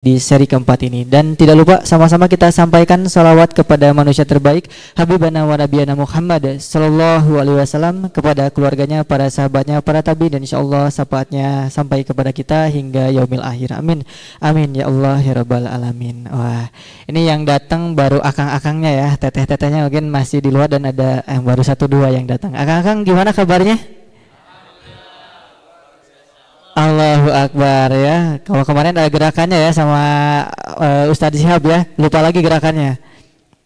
di seri keempat ini. Dan tidak lupa sama-sama kita sampaikan salawat kepada manusia terbaik Habibana wa Nabiyana Muhammad Sallallahu Alaihi Wasallam, kepada keluarganya, para sahabatnya, para tabi, dan insyaallah syafaatnya sampai kepada kita hingga yaumil akhir. Amin. Amin ya Allah ya Rabbal Alamin. Wah, ini yang datang baru akang-akangnya ya, teteh-tetehnya mungkin masih di luar, dan ada yang baru 1-2 yang datang. Akang-akang gimana kabarnya? Allahu Akbar ya. Kalau kemarin ada gerakannya ya sama Ustadz Syihab ya. Lupa lagi gerakannya.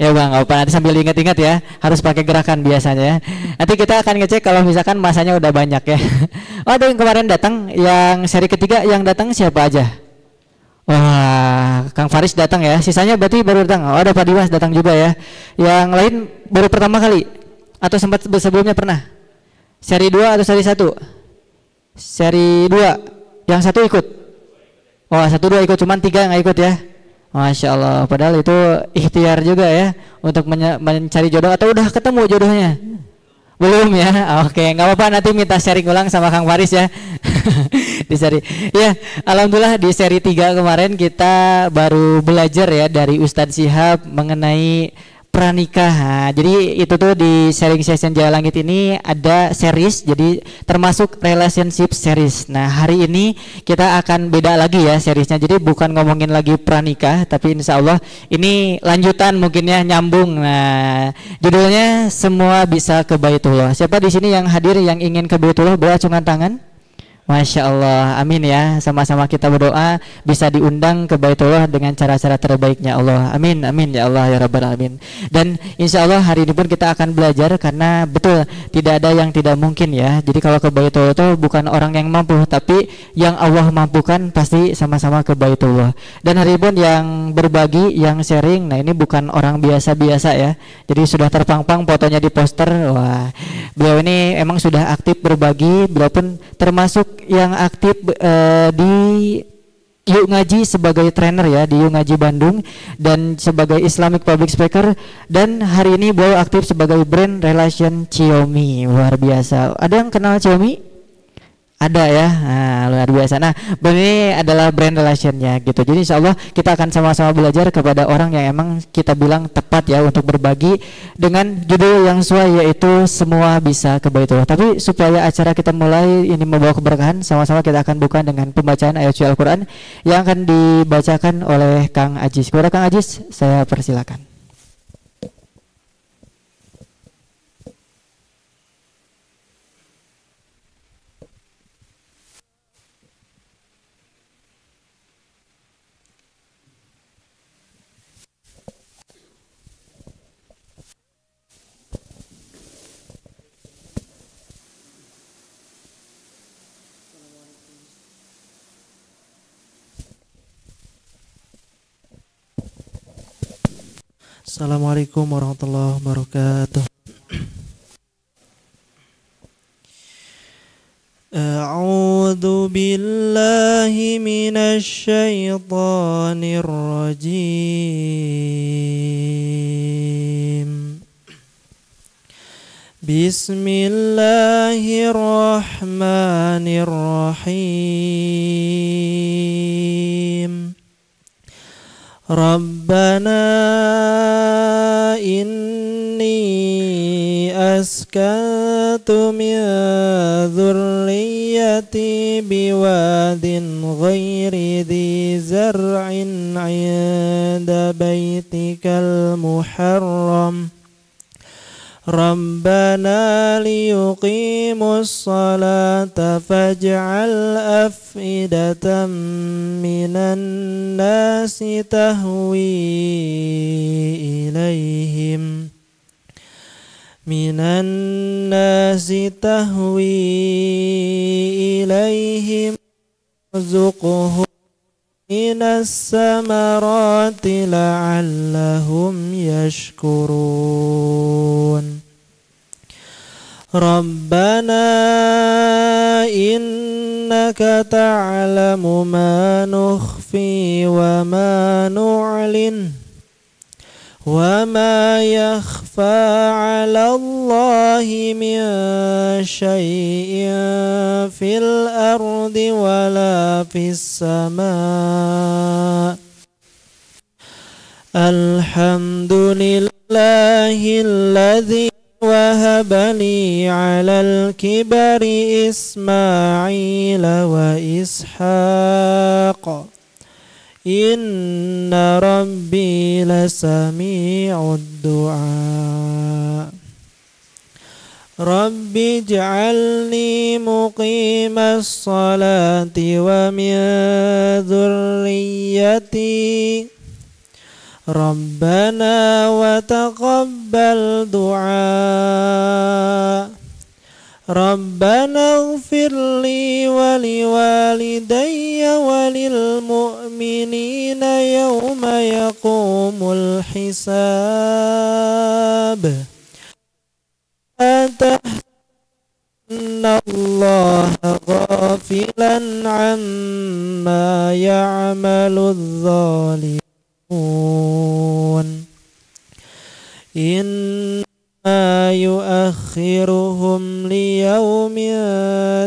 Ya bang, nggak apa, nanti sambil ingat-ingat ya. Harus pakai gerakan biasanya ya. Nanti kita akan ngecek kalau misalkan masanya udah banyak ya. Oh, ada yang kemarin datang, yang seri ketiga yang datang siapa aja? Wah, Kang Faris datang ya. Sisanya berarti baru datang. Oh, ada Pak Dimas datang juga ya. Yang lain baru pertama kali atau sempat sebelumnya pernah? Seri 2 atau seri 1? Seri 2, yang satu ikut. Oh, 1-2 ikut, cuman 3 nggak ikut ya. Masya Allah, padahal itu ikhtiar juga ya untuk mencari jodoh. Atau udah ketemu jodohnya? Belum ya. Oke, nggak apa-apa, nanti minta sharing ulang sama Kang Faris ya. Di seri ya, alhamdulillah di seri 3 kemarin kita baru belajar ya dari Ustadz Syihab mengenai pranikah. Nah, jadi itu tuh di sharing session Jaya Langit ini ada series, jadi termasuk relationship series. Nah, hari ini kita akan beda lagi ya seriesnya. Jadi bukan ngomongin lagi pranikah, tapi insya Allah ini lanjutan mungkin ya, nyambung. Nah, judulnya Semua Bisa ke Baitullah. Siapa di sini yang hadir yang ingin ke Baitullah, boleh acungkan tangan? Masya Allah, amin ya. Sama-sama kita berdoa bisa diundang ke Baitullah dengan cara-cara terbaiknya Allah. Amin, amin ya Allah ya Rabbal Alamin. Dan insya Allah hari ini pun kita akan belajar, karena betul tidak ada yang tidak mungkin ya. Jadi kalau ke Baitullah itu bukan orang yang mampu, tapi yang Allah mampukan pasti sama-sama ke Baitullah. Dan hari ini pun yang berbagi, yang sharing, nah ini bukan orang biasa-biasa ya. Jadi sudah terpampang fotonya di poster. Wah, beliau ini emang sudah aktif berbagi. Beliau pun termasuk yang aktif di Yuk Ngaji sebagai trainer ya di Yuk Ngaji Bandung, dan sebagai Islamic Public Speaker, dan hari ini beliau aktif sebagai brand relation Xiaomi. Luar biasa. Ada yang kenal Xiaomi? Ada ya, nah, luar biasa. Nah, ini adalah brand relationnya gitu. Jadi insya Allah kita akan sama-sama belajar kepada orang yang emang kita bilang tepat ya untuk berbagi dengan judul yang sesuai, yaitu Semua Bisa ke Baitullah. Tapi supaya acara kita mulai ini membawa keberkahan, sama-sama kita akan buka dengan pembacaan ayat suci Al-Quran yang akan dibacakan oleh Kang Ajis. Kepada Kang Ajis, saya persilakan. Assalamualaikum warahmatullahi wabarakatuh. A'udzu billahi minasy syaithanir rajim. Bismillahirrahmanirrahim. Rabbana inni askantu min dzurriyyati biwadin ghairi dzi zar'in 'inda baitikal muharram. Rabbana liyuqimus salata faj'al af'idatan minan nasi tahwi ilaihim warzuqhum minas samarati la'allahum yashkurun. Rabbana innaka ta'lamu ma nukhfi wa ma nu'lin wa ma yakhfa 'ala Allahi min syai'in fil ardi wala fis sama'. Alhamdulillahilladzi wahaba li 'alal kibari Ismail wa Ishaq. Inna rabbi lasami'ud du'a. Rabbi ij'alni muqimas salati wa min dzurriyyati. Rabbana wa taqabbal du'a. Rabbana ighfir li wa liwalidayya wa lil mu'minina yawma yaqumul hisab. Atahna Allah ghafilan amma ya'maludz zalimun. Ma yuakhiruhum liyaumin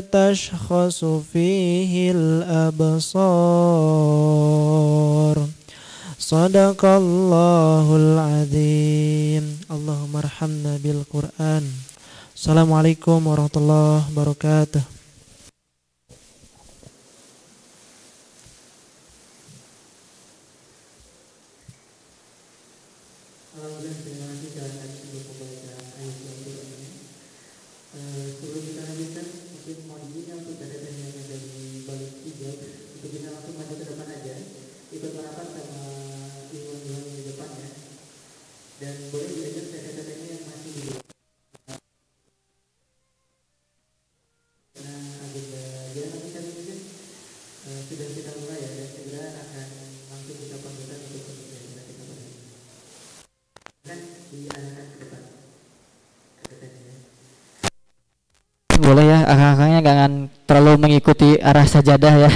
tashkhasu fihi al-absar. Sadaqallahul azim. Allahumma arhamna bil Qur'an. Assalamualaikum warahmatullahi wabarakatuh. Boleh ya, akang-akangnya jangan terlalu mengikuti arah sajadah ya.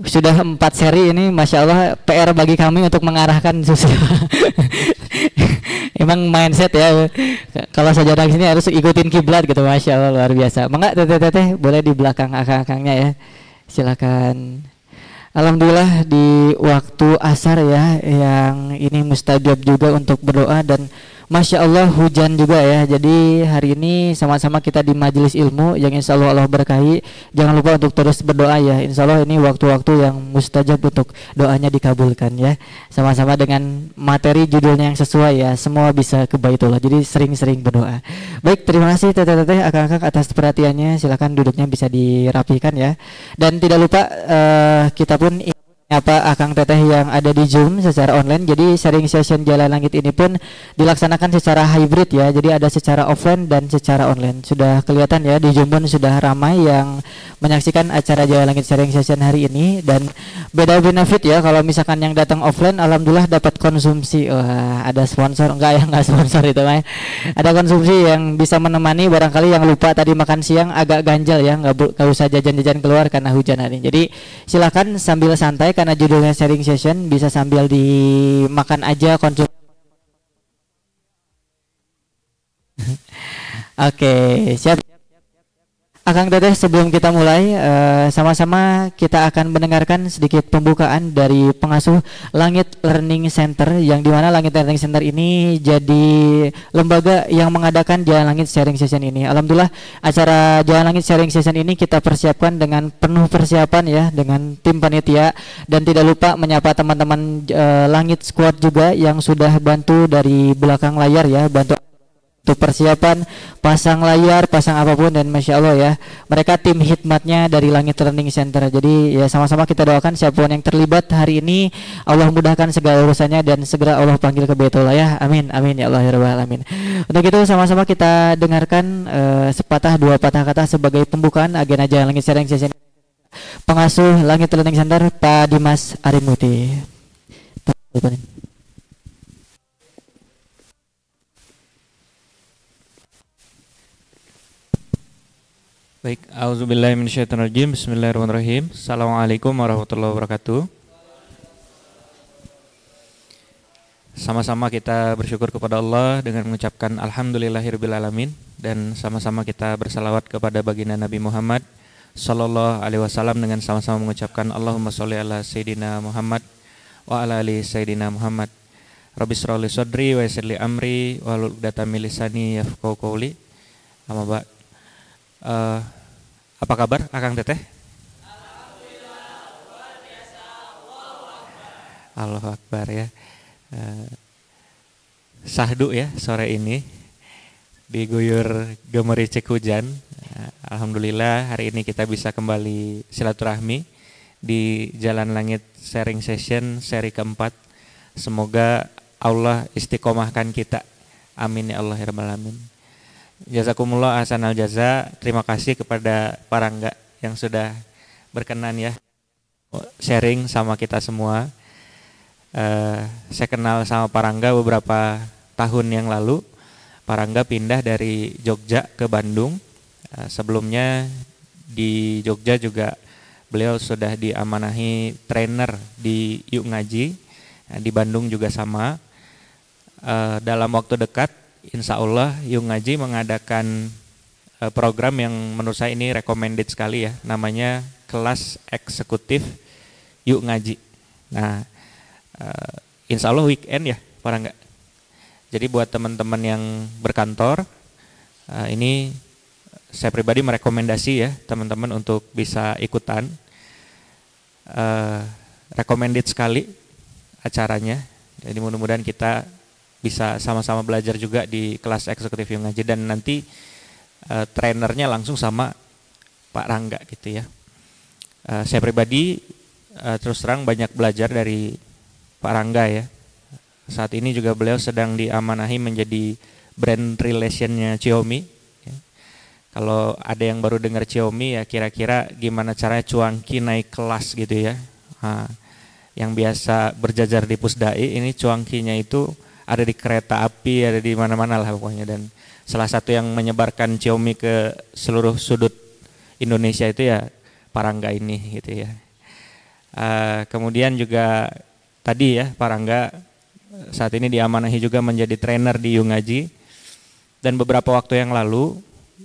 Sudah 4 seri ini, Masya Allah, PR bagi kami untuk mengarahkan susu. Emang mindset ya, kalau sajadah sini harus ikutin kiblat gitu, Masya Allah, luar biasa. Mangga teteh boleh di belakang akang-akangnya ya, silakan. Alhamdulillah di waktu asar ya, yang ini mustajab juga untuk berdoa, dan Masya Allah hujan juga ya. Jadi hari ini sama-sama kita di majelis ilmu yang insya Allah Allah berkahi. Jangan lupa untuk terus berdoa ya. Insya Allah ini waktu-waktu yang mustajab untuk doanya dikabulkan ya. Sama-sama dengan materi judulnya yang sesuai ya. Semua bisa ke Baitullah. Jadi sering-sering berdoa. Baik, terima kasih teteh-teteh akang-akang atas perhatiannya. Silakan duduknya bisa dirapikan ya. Dan tidak lupa kita pun apa akang teteh yang ada di Zoom secara online. Jadi sharing session Jalan Langit ini pun dilaksanakan secara hybrid ya. Jadi ada secara offline dan secara online. Sudah kelihatan ya di Zoom pun sudah ramai yang menyaksikan acara Jalan Langit sharing session hari ini, dan beda benefit ya. Kalau misalkan yang datang offline, alhamdulillah dapat konsumsi. Wah, ada sponsor enggak ya? Enggak sponsor itu mah. Ada konsumsi yang bisa menemani barangkali yang lupa tadi makan siang agak ganjal ya, enggak usah jajan-jajan keluar karena hujan hari ini. Jadi silakan sambil santai karena judulnya sharing session, bisa sambil dimakan aja konsum. Oke, siap. Akang teteh, sebelum kita mulai sama-sama kita akan mendengarkan sedikit pembukaan dari pengasuh Langit Learning Center, yang dimana Langit Learning Center ini jadi lembaga yang mengadakan Jalan Langit Sharing Session ini. Alhamdulillah acara Jalan Langit Sharing Session ini kita persiapkan dengan penuh persiapan ya, dengan tim panitia, dan tidak lupa menyapa teman-teman Langit Squad juga yang sudah bantu dari belakang layar ya, bantu untuk persiapan pasang layar, pasang apapun, dan Masya Allah ya, mereka tim hikmatnya dari Langit Learning Center. Jadi ya sama-sama kita doakan siapapun yang terlibat hari ini Allah mudahkan segala urusannya dan segera Allah panggil ke Baitullah ya. Amin amin ya Allah ya rabbal alamin. Untuk itu sama-sama kita dengarkan sepatah dua patah kata sebagai pembukaan agenda Jalan Langit Sharing Session pengasuh Langit Learning Center Pak Dimas Arimuti. Baik, auzubillahi minasyaitonirrajim. Bismillahirrahmanirrahim. Assalamualaikum warahmatullahi wabarakatuh. Sama-sama kita bersyukur kepada Allah dengan mengucapkan alhamdulillahirabbil alamin, dan sama-sama kita bersalawat kepada baginda Nabi Muhammad sallallahu alaihi wasallam dengan sama-sama mengucapkan Allahumma sholli ala sayidina Muhammad wa ala ali sayidina Muhammad. Rabbi shrah li sadri wa yassir li amri wahlul 'uqdatam min lisani yafqahu qawli. Amma ba'd. Apa kabar Akang Teteh? Allahu Akbar ya. Sahdu ya sore ini diguyur gemericik hujan. Alhamdulillah hari ini kita bisa kembali silaturahmi di Jalan Langit Sharing Session seri keempat. Semoga Allah istiqomahkan kita. Amin ya Allah ya Rabbal Alamin. Jazakumullah ahsanal jaza. Terima kasih kepada Parangga yang sudah berkenan ya sharing sama kita semua. Saya kenal sama Parangga beberapa tahun yang lalu. Parangga pindah dari Jogja ke Bandung. Sebelumnya di Jogja juga beliau sudah diamanahi trainer di Yuk Ngaji. Di Bandung juga sama. Dalam waktu dekat insya Allah Yuk Ngaji mengadakan program yang menurut saya ini recommended sekali ya. Namanya kelas eksekutif Yuk Ngaji. Nah insya Allah weekend ya Parangga. Jadi buat teman-teman yang berkantor, ini saya pribadi merekomendasi ya teman-teman untuk bisa ikutan. Recommended sekali acaranya. Jadi mudah-mudahan kita bisa sama-sama belajar juga di kelas eksekutif Yuk Ngaji dan nanti trainernya langsung sama Pak Rangga gitu ya. Saya pribadi terus terang banyak belajar dari Pak Rangga ya. Saat ini juga beliau sedang diamanahi menjadi brand relationnya Xiaomi. Ya. Kalau ada yang baru dengar Xiaomi ya kira-kira gimana caranya cuanki naik kelas gitu ya. Nah, yang biasa berjajar di Pusdai ini cuankinya itu ada di kereta api, ada di mana-mana lah pokoknya. Dan salah satu yang menyebarkan Xiaomi ke seluruh sudut Indonesia itu ya Parangga ini gitu ya. Kemudian juga tadi ya Parangga saat ini diamanahi juga menjadi trainer di Yuk Ngaji. Dan beberapa waktu yang lalu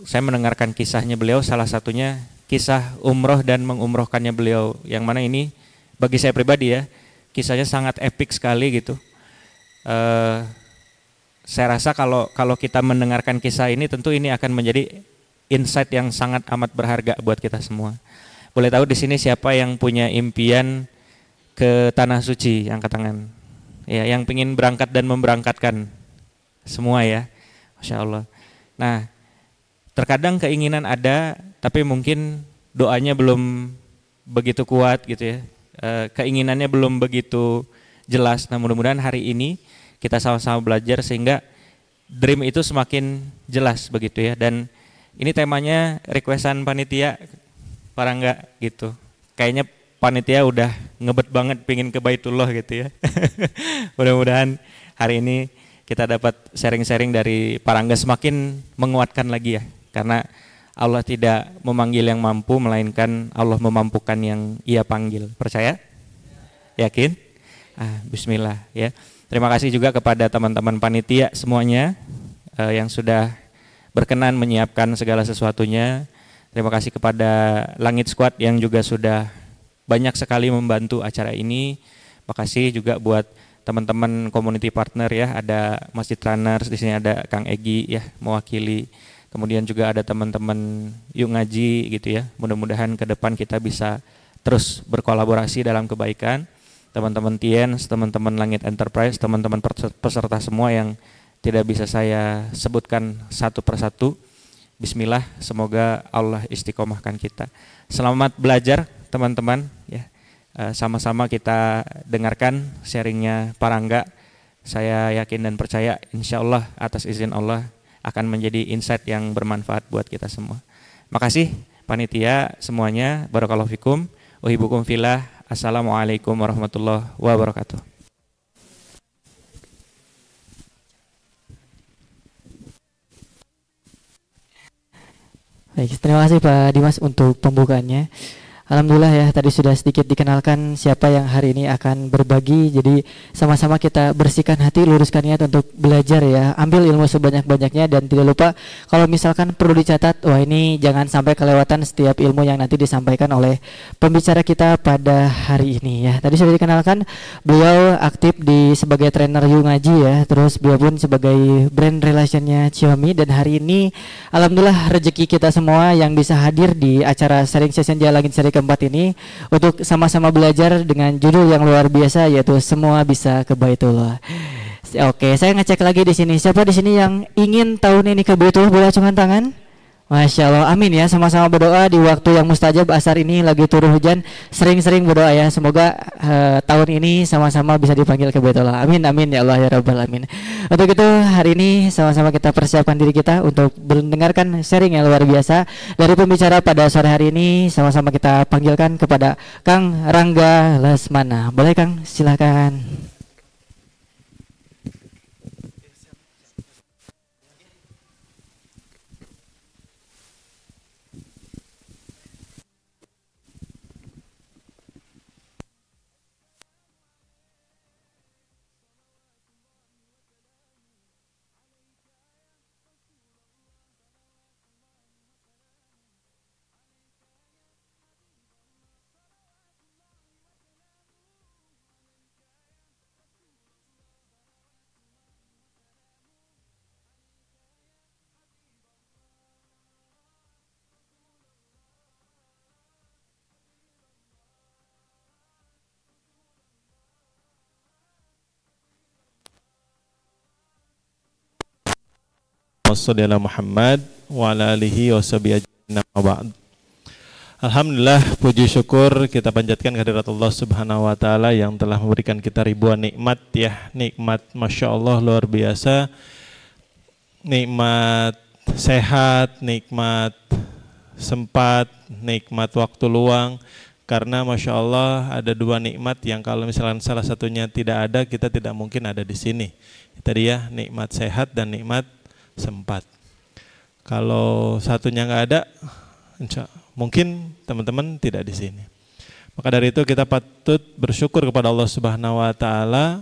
saya mendengarkan kisahnya beliau, salah satunya kisah umroh dan mengumrohkannya beliau. Yang mana ini bagi saya pribadi ya, kisahnya sangat epik sekali gitu. Saya rasa kalau kita mendengarkan kisah ini tentu ini akan menjadi insight yang sangat amat berharga buat kita semua. Boleh tahu di sini siapa yang punya impian ke Tanah Suci, angkat tangan. Ya, yang pingin berangkat dan memberangkatkan semua ya, Masya Allah. Nah, terkadang keinginan ada, tapi mungkin doanya belum begitu kuat gitu ya. Keinginannya belum begitu jelas. Nah, mudah-mudahan hari ini kita sama-sama belajar sehingga dream itu semakin jelas begitu ya. Dan ini temanya requestan panitia Parangga gitu. Kayaknya panitia udah ngebet banget pingin ke Baitullah gitu ya. Mudah-mudahan hari ini kita dapat sharing-sharing dari Parangga semakin menguatkan lagi ya. Karena Allah tidak memanggil yang mampu, melainkan Allah memampukan yang Ia panggil. Percaya? Yakin? Bismillah ya. Terima kasih juga kepada teman-teman panitia semuanya yang sudah berkenan menyiapkan segala sesuatunya. Terima kasih kepada Langit Squad yang juga sudah banyak sekali membantu acara ini. Makasih juga buat teman-teman community partner ya, ada Masjid Runners, di sini ada Kang Egi ya mewakili. Kemudian juga ada teman-teman Yuk Ngaji gitu ya. Mudah-mudahan ke depan kita bisa terus berkolaborasi dalam kebaikan. Teman-teman Tiens, teman-teman Langit Enterprise, teman-teman peserta semua yang tidak bisa saya sebutkan satu persatu. Bismillah, semoga Allah istiqomahkan kita. Selamat belajar teman-teman ya. Sama-sama kita dengarkan sharingnya Parangga. Saya yakin dan percaya insya Allah atas izin Allah akan menjadi insight yang bermanfaat buat kita semua. Makasih panitia semuanya. Barakallahu fikum. Uhibukum fillah. Assalamualaikum warahmatullahi wabarakatuh. Baik, terima kasih Pak Dimas untuk pembukaannya. Alhamdulillah ya, tadi sudah sedikit dikenalkan siapa yang hari ini akan berbagi. Jadi sama-sama kita bersihkan hati, luruskan niat untuk belajar ya. Ambil ilmu sebanyak-banyaknya dan tidak lupa kalau misalkan perlu dicatat, wah ini jangan sampai kelewatan setiap ilmu yang nanti disampaikan oleh pembicara kita pada hari ini ya. Tadi sudah dikenalkan, beliau aktif di sebagai trainer Yu Ngaji ya. Terus beliau pun sebagai brand relationnya Xiaomi, dan hari ini alhamdulillah rezeki kita semua yang bisa hadir di acara sharing session Jalagin seri keempat ini untuk sama-sama belajar dengan judul yang luar biasa, yaitu semua bisa ke Baitullah. Oke, saya ngecek lagi di sini. Siapa di sini yang ingin tahun ini ke Baitullah? Boleh acungkan tangan. Masya Allah, amin ya. Sama-sama berdoa di waktu yang mustajab asar ini lagi turun hujan. Sering-sering berdoa ya. Semoga tahun ini sama-sama bisa dipanggil ke Baitullah. Amin, amin ya Allah ya Rabbal Alamin. Untuk itu hari ini sama-sama kita persiapkan diri kita untuk mendengarkan sharing yang luar biasa dari pembicara pada sore hari ini. Sama-sama kita panggilkan kepada Kang Rangga Lesmana. Boleh Kang, silakan. Wassallallahu ala Muhammad wa ala alihi wa sahbihi ajma'in, amma ba'd. Alhamdulillah, puji syukur kita panjatkan kehadirat Allah Subhanahu wa taala yang telah memberikan kita ribuan nikmat ya. Nikmat Masya Allah luar biasa. Nikmat sehat, nikmat sempat, nikmat waktu luang. Karena Masya Allah ada dua nikmat yang kalau misalkan salah satunya tidak ada, kita tidak mungkin ada di sini. Tadi ya, nikmat sehat dan nikmat sempat. Kalau satunya nggak ada, mungkin teman-teman tidak di sini. Maka dari itu kita patut bersyukur kepada Allah Subhanahu wa taala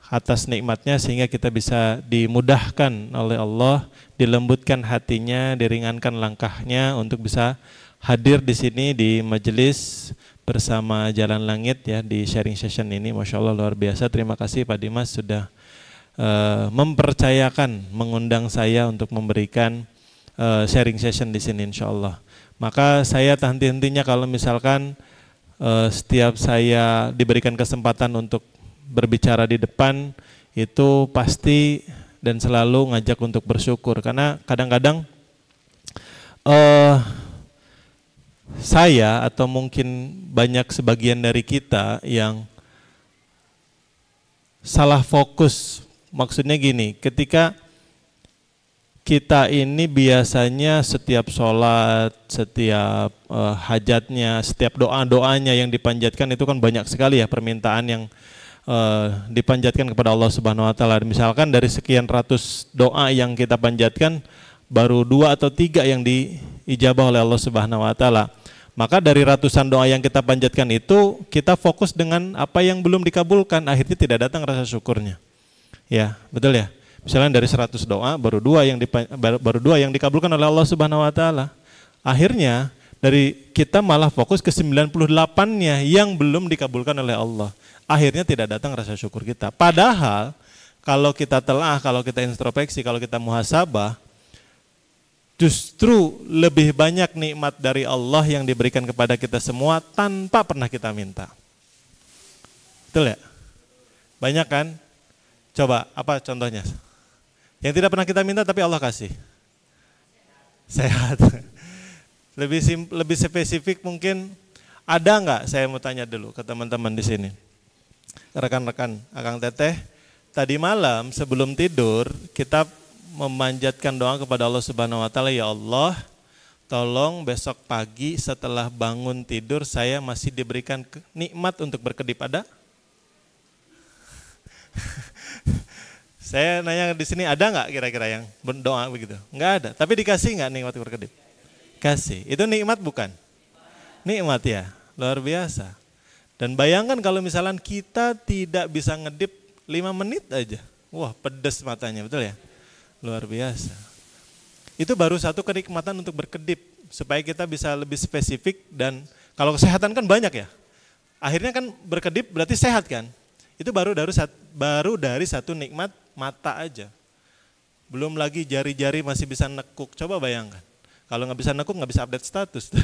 atas nikmatnya sehingga kita bisa dimudahkan oleh Allah, dilembutkan hatinya, diringankan langkahnya untuk bisa hadir di sini di majelis bersama Jalan Langit ya di sharing session ini. Masya Allah luar biasa. Terima kasih Pak Dimas sudah mempercayakan mengundang saya untuk memberikan sharing session di sini insya Allah. Maka saya tak henti-hentinya kalau misalkan setiap saya diberikan kesempatan untuk berbicara di depan itu pasti dan selalu ngajak untuk bersyukur, karena kadang-kadang saya atau mungkin banyak sebagian dari kita yang salah fokus. Maksudnya gini, ketika kita ini biasanya setiap sholat, setiap hajatnya, setiap doa-doanya yang dipanjatkan itu kan banyak sekali ya permintaan yang dipanjatkan kepada Allah Subhanahu wa taala. Misalkan dari sekian ratus doa yang kita panjatkan, baru 2 atau 3 yang diijabah oleh Allah Subhanahu wa taala. Maka dari ratusan doa yang kita panjatkan itu, kita fokus dengan apa yang belum dikabulkan, akhirnya tidak datang rasa syukurnya. Ya, betul ya. Misalnya dari 100 doa baru 2 yang dikabulkan oleh Allah Subhanahu wa taala. Akhirnya dari kita malah fokus ke 98-nya yang belum dikabulkan oleh Allah. Akhirnya tidak datang rasa syukur kita. Padahal kalau kita telah, kalau kita introspeksi, kalau kita muhasabah, justru lebih banyak nikmat dari Allah yang diberikan kepada kita semua tanpa pernah kita minta. Betul ya? Banyak kan? Coba, apa contohnya? Yang tidak pernah kita minta tapi Allah kasih. Sehat. Lebih spesifik mungkin, ada nggak? Saya mau tanya dulu ke teman-teman di sini. Rekan-rekan Akang Teteh, tadi malam sebelum tidur kita memanjatkan doa kepada Allah Subhanahu wa taala, ya Allah, tolong besok pagi setelah bangun tidur saya masih diberikan nikmat untuk berkedip. Ada? Saya nanya di sini, ada nggak kira-kira yang berdoa begitu? Nggak ada. Tapi dikasih nggak nikmat berkedip? Kasih. Itu nikmat bukan? Nikmat ya, luar biasa. Dan bayangkan kalau misalnya kita tidak bisa ngedip 5 menit aja. Wah, pedes matanya, betul ya? Luar biasa. Itu baru satu kenikmatan untuk berkedip, supaya kita bisa lebih spesifik. Dan kalau kesehatan kan banyak ya. Akhirnya kan berkedip berarti sehat kan. Itu baru dari satu nikmat mata aja. Belum lagi jari-jari masih bisa nekuk, coba bayangkan. Kalau nggak bisa nekuk nggak bisa update status.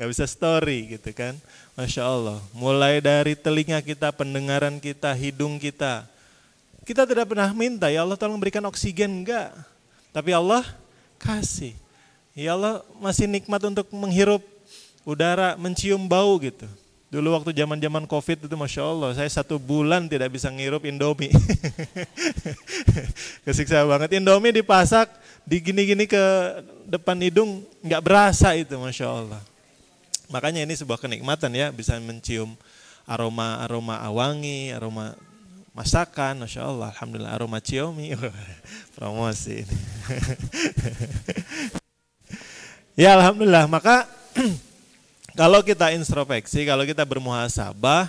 Nggak bisa story gitu kan. Masya Allah, mulai dari telinga kita, pendengaran kita, hidung kita. Kita tidak pernah minta, ya Allah tolong berikan oksigen, enggak. Tapi Allah kasih. Ya Allah masih nikmat untuk menghirup udara, mencium bau gitu. Dulu waktu zaman-zaman COVID itu Masya Allah, saya 1 bulan tidak bisa ngirup Indomie. Kesiksa banget, Indomie dipasak, digini-gini ke depan hidung, nggak berasa itu Masya Allah. Makanya ini sebuah kenikmatan ya, bisa mencium aroma wangi, aroma masakan, Masya Allah, Alhamdulillah, aroma ciomi, promosi ini. Ya Alhamdulillah, maka kalau kita introspeksi, kalau kita bermuhasabah,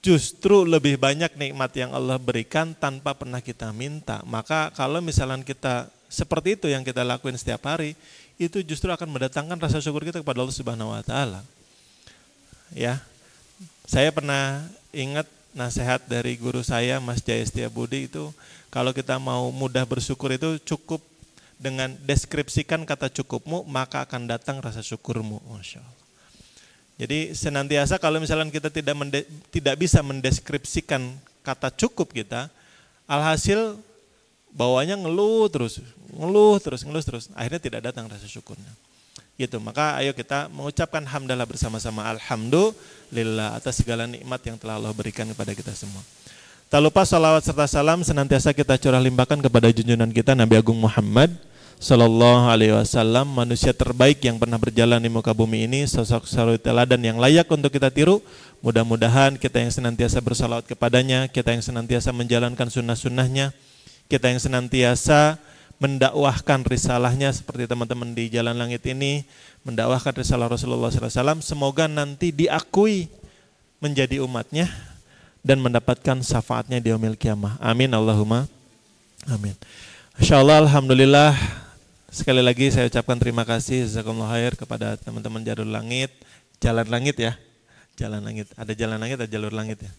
justru lebih banyak nikmat yang Allah berikan tanpa pernah kita minta. Maka kalau misalnya kita seperti itu yang kita lakuin setiap hari, itu justru akan mendatangkan rasa syukur kita kepada Allah Subhanahu wa taala. Ya. Saya pernah ingat nasihat dari guru saya Mas Jaya Setiabudi itu, kalau kita mau mudah bersyukur itu cukup dengan deskripsikan kata cukupmu, maka akan datang rasa syukurmu. Masya Allah. Jadi senantiasa kalau misalnya kita tidak bisa mendeskripsikan kata cukup kita, alhasil bawahnya ngeluh terus. Akhirnya tidak datang rasa syukurnya. Gitu, maka ayo kita mengucapkan hamdalah bersama-sama. Alhamdulillah atas segala nikmat yang telah Allah berikan kepada kita semua. Tak lupa salawat serta salam senantiasa kita curah limpahkan kepada junjungan kita Nabi Agung Muhammad Sallallahu Alaihi Wasallam, manusia terbaik yang pernah berjalan di muka bumi ini, sosok suri teladan yang layak untuk kita tiru. Mudah-mudahan kita yang senantiasa bersalawat kepadanya, kita yang senantiasa menjalankan sunnah-sunnahnya, kita yang senantiasa mendakwahkan risalahnya seperti teman-teman di Jalan Langit ini, mendakwahkan risalah Rasulullah SAW, semoga nanti diakui menjadi umatnya dan mendapatkan syafaatnya di yaumil qiyamah. Amin Allahumma amin. Insyaallah, alhamdulillah. Sekali lagi saya ucapkan terima kasih jazakumullah khair kepada teman-teman Jalur Langit, Jalan Langit ya. Jalan Langit, ada Jalan Langit, ada Jalur Langit ya.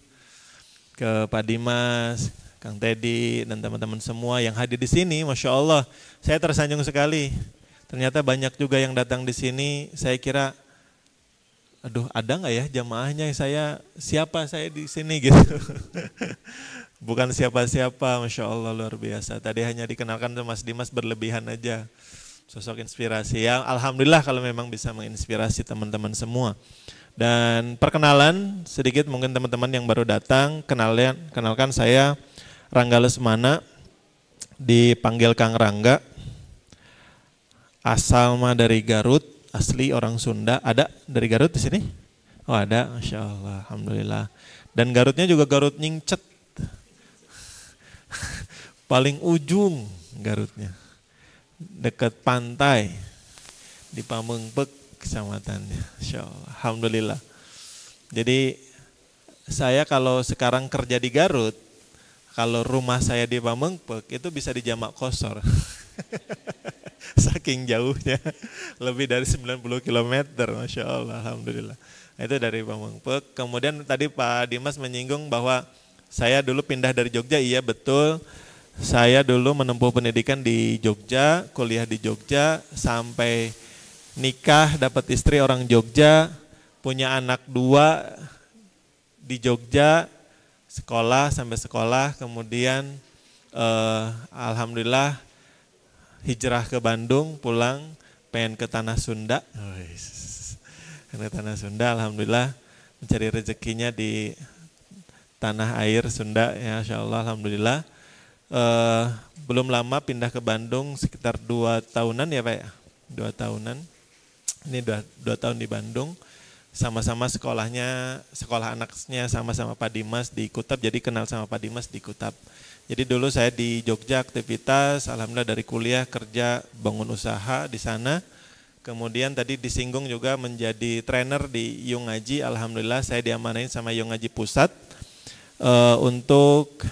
Ke Pak Dimas, Kang Teddy dan teman-teman semua yang hadir di sini, Masya Allah, saya tersanjung sekali. Ternyata banyak juga yang datang di sini. Saya kira, aduh, ada nggak ya jamaahnya? Siapa saya di sini gitu. Bukan siapa-siapa, Masya Allah, luar biasa. Tadi hanya dikenalkan sama Mas Dimas berlebihan aja. Sosok inspirasi yang alhamdulillah kalau memang bisa menginspirasi teman-teman semua. Dan perkenalan sedikit mungkin teman-teman yang baru datang, kenalkan saya Rangga Lesmana, dipanggil Kang Rangga. Asal mah dari Garut, asli orang Sunda. Ada dari Garut di sini? Oh ada, Masya Allah, alhamdulillah. Dan Garutnya juga Garut Nyingcet. Paling ujung Garutnya, dekat pantai di Pamengpek kecamatannya, Insya Allah, alhamdulillah. Jadi saya kalau sekarang kerja di Garut, kalau rumah saya di Pamengpek itu bisa dijamak kosor. Saking jauhnya, lebih dari 90 km, Masya Allah, alhamdulillah. Itu dari Pamengpek. Kemudian tadi Pak Dimas menyinggung bahwa saya dulu pindah dari Jogja, iya betul. Saya dulu menempuh pendidikan di Jogja, kuliah di Jogja, sampai nikah, dapat istri orang Jogja, punya anak 2 di Jogja, sekolah, kemudian alhamdulillah hijrah ke Bandung, pulang, pengen ke Tanah Sunda. Ke Tanah Sunda, alhamdulillah mencari rezekinya di tanah air Sunda, ya Insya Allah, alhamdulillah. Belum lama pindah ke Bandung, sekitar 2 tahunan ya Pak ya, 2 tahunan. Ini 2 tahun di Bandung, sama-sama sekolah anaknya sama-sama Pak Dimas di Kutab, jadi kenal sama Pak Dimas di Kutab. Jadi dulu saya di Jogja aktivitas, alhamdulillah dari kuliah kerja bangun usaha di sana, Kemudian tadi disinggung juga menjadi trainer di Yung Ngaji. Alhamdulillah saya diamanain sama Yung Ngaji Pusat untuk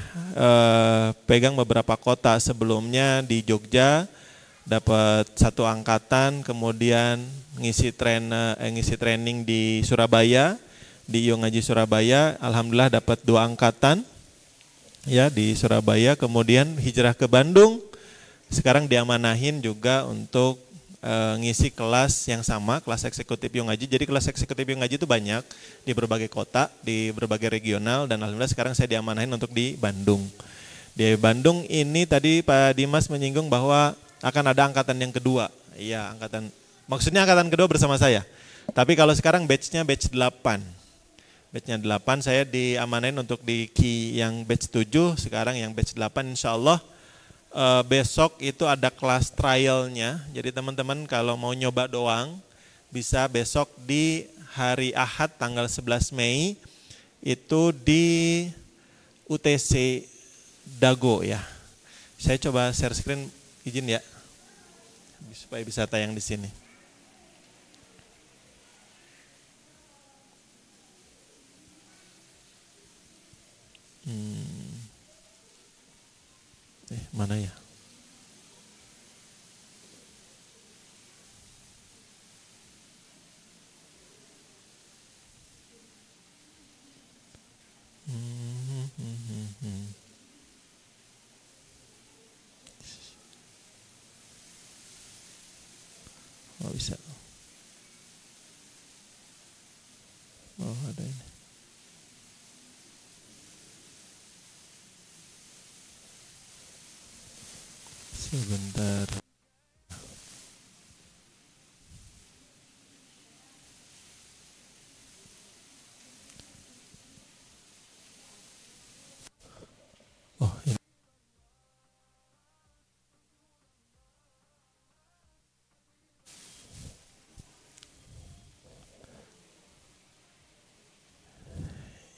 pegang beberapa kota. Sebelumnya di Jogja dapat 1 angkatan, kemudian ngisi training di Surabaya, di Yung Ngaji Surabaya. Alhamdulillah dapat 2 angkatan ya di Surabaya. Kemudian hijrah ke Bandung. Sekarang diamanahin juga untuk ngisi kelas yang sama, kelas eksekutif Yung Ngaji. Jadi kelas eksekutif Yung Ngaji itu banyak di berbagai kota, di berbagai regional, dan alhamdulillah sekarang saya diamanahin untuk di Bandung. Di Bandung ini tadi Pak Dimas menyinggung bahwa akan ada angkatan yang kedua. Iya, maksudnya angkatan kedua bersama saya. Tapi kalau sekarang batch-nya batch 8. Batch-nya 8, saya diamanahin untuk di KI yang batch 7, sekarang yang batch 8 insya Allah. Besok itu ada kelas trialnya, jadi teman-teman kalau mau nyoba doang bisa besok di hari Ahad tanggal 11 Mei itu di UTC Dago ya. Saya coba share screen, izin ya, supaya bisa tayang di sini. Mana ya? Oh bisa. Oh ada ini. Sebentar. Oh ini.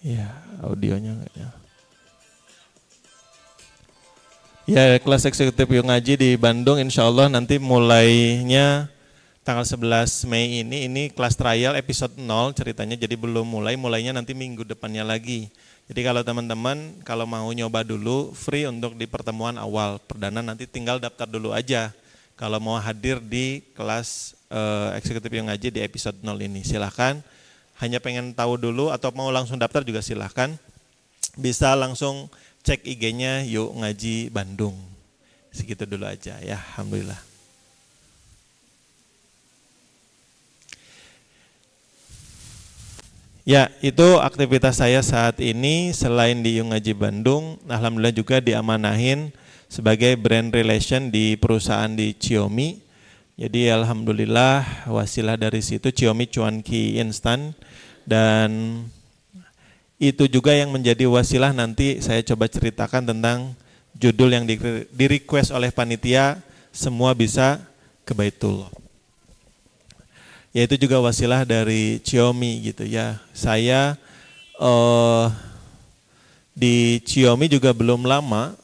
Ya, audionya enggak ya. Ya, kelas eksekutif Yung Ngaji di Bandung insya Allah nanti mulainya tanggal 11 Mei ini kelas trial episode 0 ceritanya, jadi belum mulainya nanti minggu depannya lagi. Jadi kalau teman-teman kalau mau nyoba dulu free untuk di pertemuan awal perdana, nanti tinggal daftar dulu aja. Kalau mau hadir di kelas eksekutif Yung Ngaji di episode 0 ini silahkan, hanya pengen tahu dulu atau mau langsung daftar juga silahkan, bisa langsung cek IG-nya Yung Ngaji Bandung. Segitu dulu aja ya, alhamdulillah. Ya, itu aktivitas saya saat ini selain di Yung Ngaji Bandung, alhamdulillah juga diamanahin sebagai brand relation di perusahaan di Xiaomi. Jadi alhamdulillah wasilah dari situ Xiaomi Cuanki Instan, dan itu juga yang menjadi wasilah nanti saya coba ceritakan tentang judul yang di request oleh panitia, semua bisa ke Baitullah. Yaitu juga wasilah dari Xiaomi gitu ya. Saya di Xiaomi juga belum lama,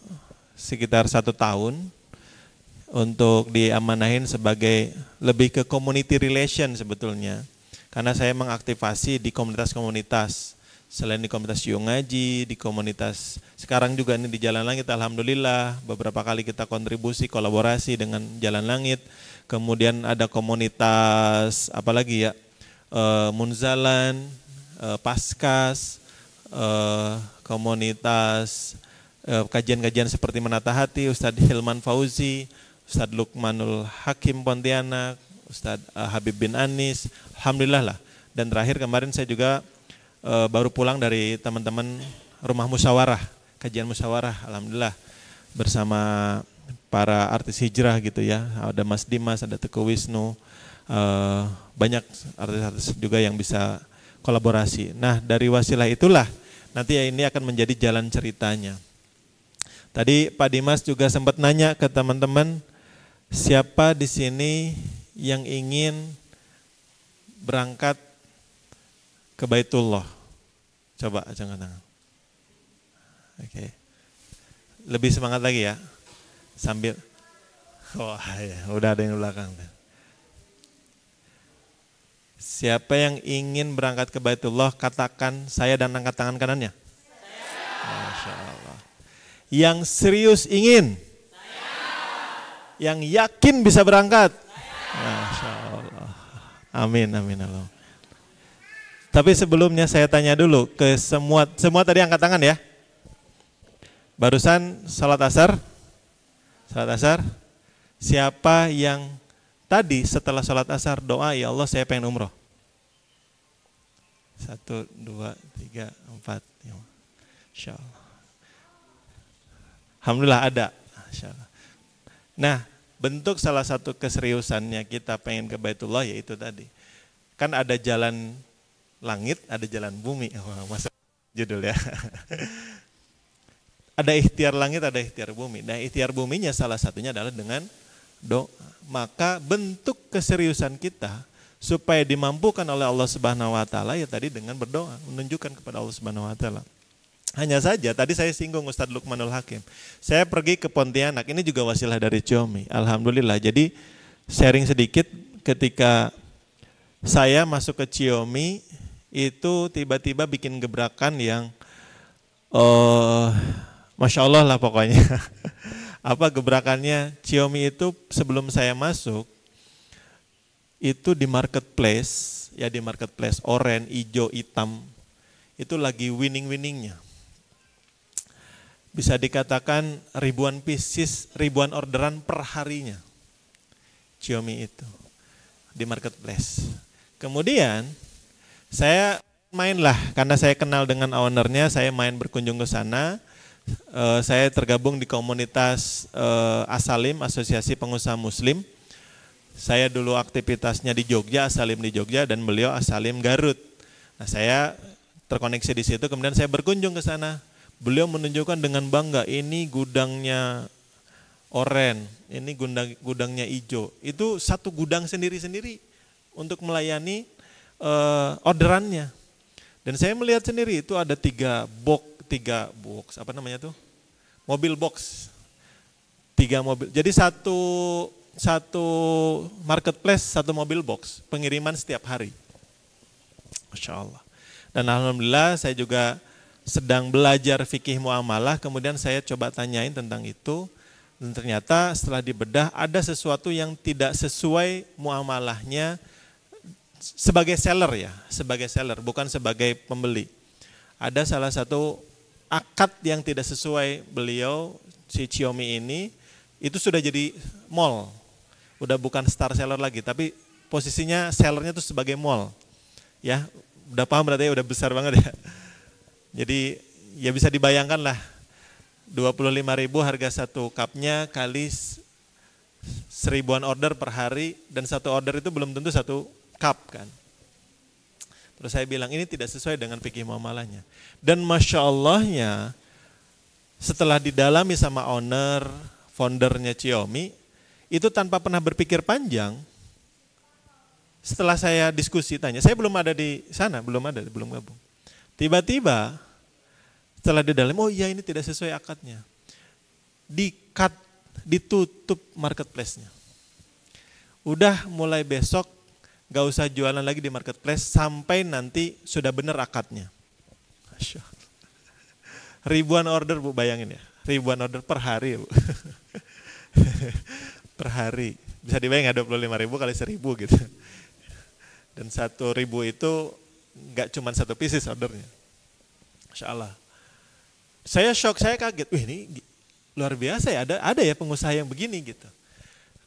sekitar 1 tahun, untuk diamanahin sebagai lebih ke community relation sebetulnya. Karena saya mengaktifasi di komunitas-komunitas. Selain di komunitas Yung Ngaji, di komunitas sekarang juga ini di Jalan Langit, alhamdulillah beberapa kali kita kontribusi kolaborasi dengan Jalan Langit. Kemudian ada komunitas apalagi ya, Munzalan, Paskas, komunitas kajian-kajian seperti Menata Hati, Ustadz Hilman Fauzi, Ustadz Lukmanul Hakim Pontianak, Ustadz Habib bin Anis, alhamdulillah lah. Dan terakhir kemarin saya juga baru pulang dari teman-teman rumah musyawarah, kajian musyawarah, alhamdulillah bersama para artis hijrah gitu ya. Ada Mas Dimas, ada Teguh Wisnu, banyak artis-artis juga yang bisa kolaborasi. Nah dari wasilah itulah nanti ini akan menjadi jalan ceritanya. Tadi Pak Dimas juga sempat nanya ke teman-teman, siapa di sini yang ingin berangkat ke Baitullah? Coba angkat tangan. Oke. Lebih semangat lagi ya. Sambil, oh ya, udah ada yang di belakang. Siapa yang ingin berangkat ke Baitullah, katakan saya dan angkat tangan kanannya. Masya Allah. Yang serius ingin? Yang yakin bisa berangkat? Masya Allah. Amin, amin Allah. Tapi sebelumnya saya tanya dulu ke semua tadi angkat tangan ya. Barusan salat asar, siapa yang tadi setelah salat asar doa, ya Allah saya pengen umroh? 1, 2, 3, 4, 5. Insya Allah. Alhamdulillah ada. Insya Allah. Nah, bentuk salah satu keseriusannya kita pengen ke Baitullah yaitu tadi. Kan ada jalan langit, ada jalan bumi. Masa judul ya. Ada ikhtiar langit, ada ikhtiar bumi. Nah, ikhtiar buminya salah satunya adalah dengan doa. Maka bentuk keseriusan kita supaya dimampukan oleh Allah Subhanahu wa taala ya tadi dengan berdoa, menunjukkan kepada Allah Subhanahu wa taala. Hanya saja tadi saya singgung Ustadz Luqmanul Hakim. Saya pergi ke Pontianak, ini juga wasilah dari Ciomi. Alhamdulillah. Jadi sharing sedikit, ketika saya masuk ke Ciomi itu tiba-tiba bikin gebrakan yang Masya Allah lah pokoknya. Apa gebrakannya? Ciomi itu sebelum saya masuk itu di marketplace, ya di marketplace oranye, hijau, hitam itu lagi winning-winningnya. Bisa dikatakan ribuan pieces, ribuan orderan per harinya. Ciomi itu di marketplace. Kemudian saya mainlah, karena saya kenal dengan ownernya, saya main berkunjung ke sana. Saya tergabung di komunitas Asalim, Asosiasi Pengusaha Muslim. Saya dulu aktivitasnya di Jogja, Asalim di Jogja, dan beliau Asalim Garut. Nah, saya terkoneksi di situ, kemudian saya berkunjung ke sana. Beliau menunjukkan dengan bangga, ini gudangnya oranye, ini gudangnya hijau. Itu satu gudang sendiri-sendiri untuk melayani orderannya. Dan saya melihat sendiri itu ada tiga box, apa namanya tuh? Mobil box. 3 mobil. Jadi satu marketplace, 1 mobil box, pengiriman setiap hari. Masya Allah. Dan alhamdulillah saya juga sedang belajar fikih muamalah, kemudian saya coba tanyain tentang itu. Dan ternyata setelah dibedah ada sesuatu yang tidak sesuai muamalahnya sebagai seller ya, sebagai seller, bukan sebagai pembeli. Ada salah satu akad yang tidak sesuai beliau, si Ciomi ini, itu sudah jadi mall. Udah bukan star seller lagi, tapi posisinya sellernya itu sebagai mall. Ya, udah paham berarti ya, udah besar banget ya. Jadi ya bisa dibayangkan lah, 25.000 harga satu cupnya kali 1000-an order per hari, dan satu order itu belum tentu satu cup kan. Terus saya bilang ini tidak sesuai dengan fikih muamalahnya. Dan Masya Allahnya setelah didalami sama owner, foundernya Ciomi, itu tanpa pernah berpikir panjang, setelah saya diskusi tanya, saya belum ada di sana, belum gabung. Tiba-tiba setelah didalami, oh iya ini tidak sesuai akadnya. Di-cut, ditutup marketplace-nya. Udah mulai besok gak usah jualan lagi di marketplace sampai nanti sudah benar akadnya. Masya Allah. Ribuan order Bu, bayangin ya. Ribuan order per hari ya Bu. Per hari. Bisa dibayang 25.000 kali 1.000 gitu. Dan 1.000 itu gak cuma 1 pieces ordernya. Masya Allah. Saya shock, saya kaget. Wih ini luar biasa ya, ada ya pengusaha yang begini gitu.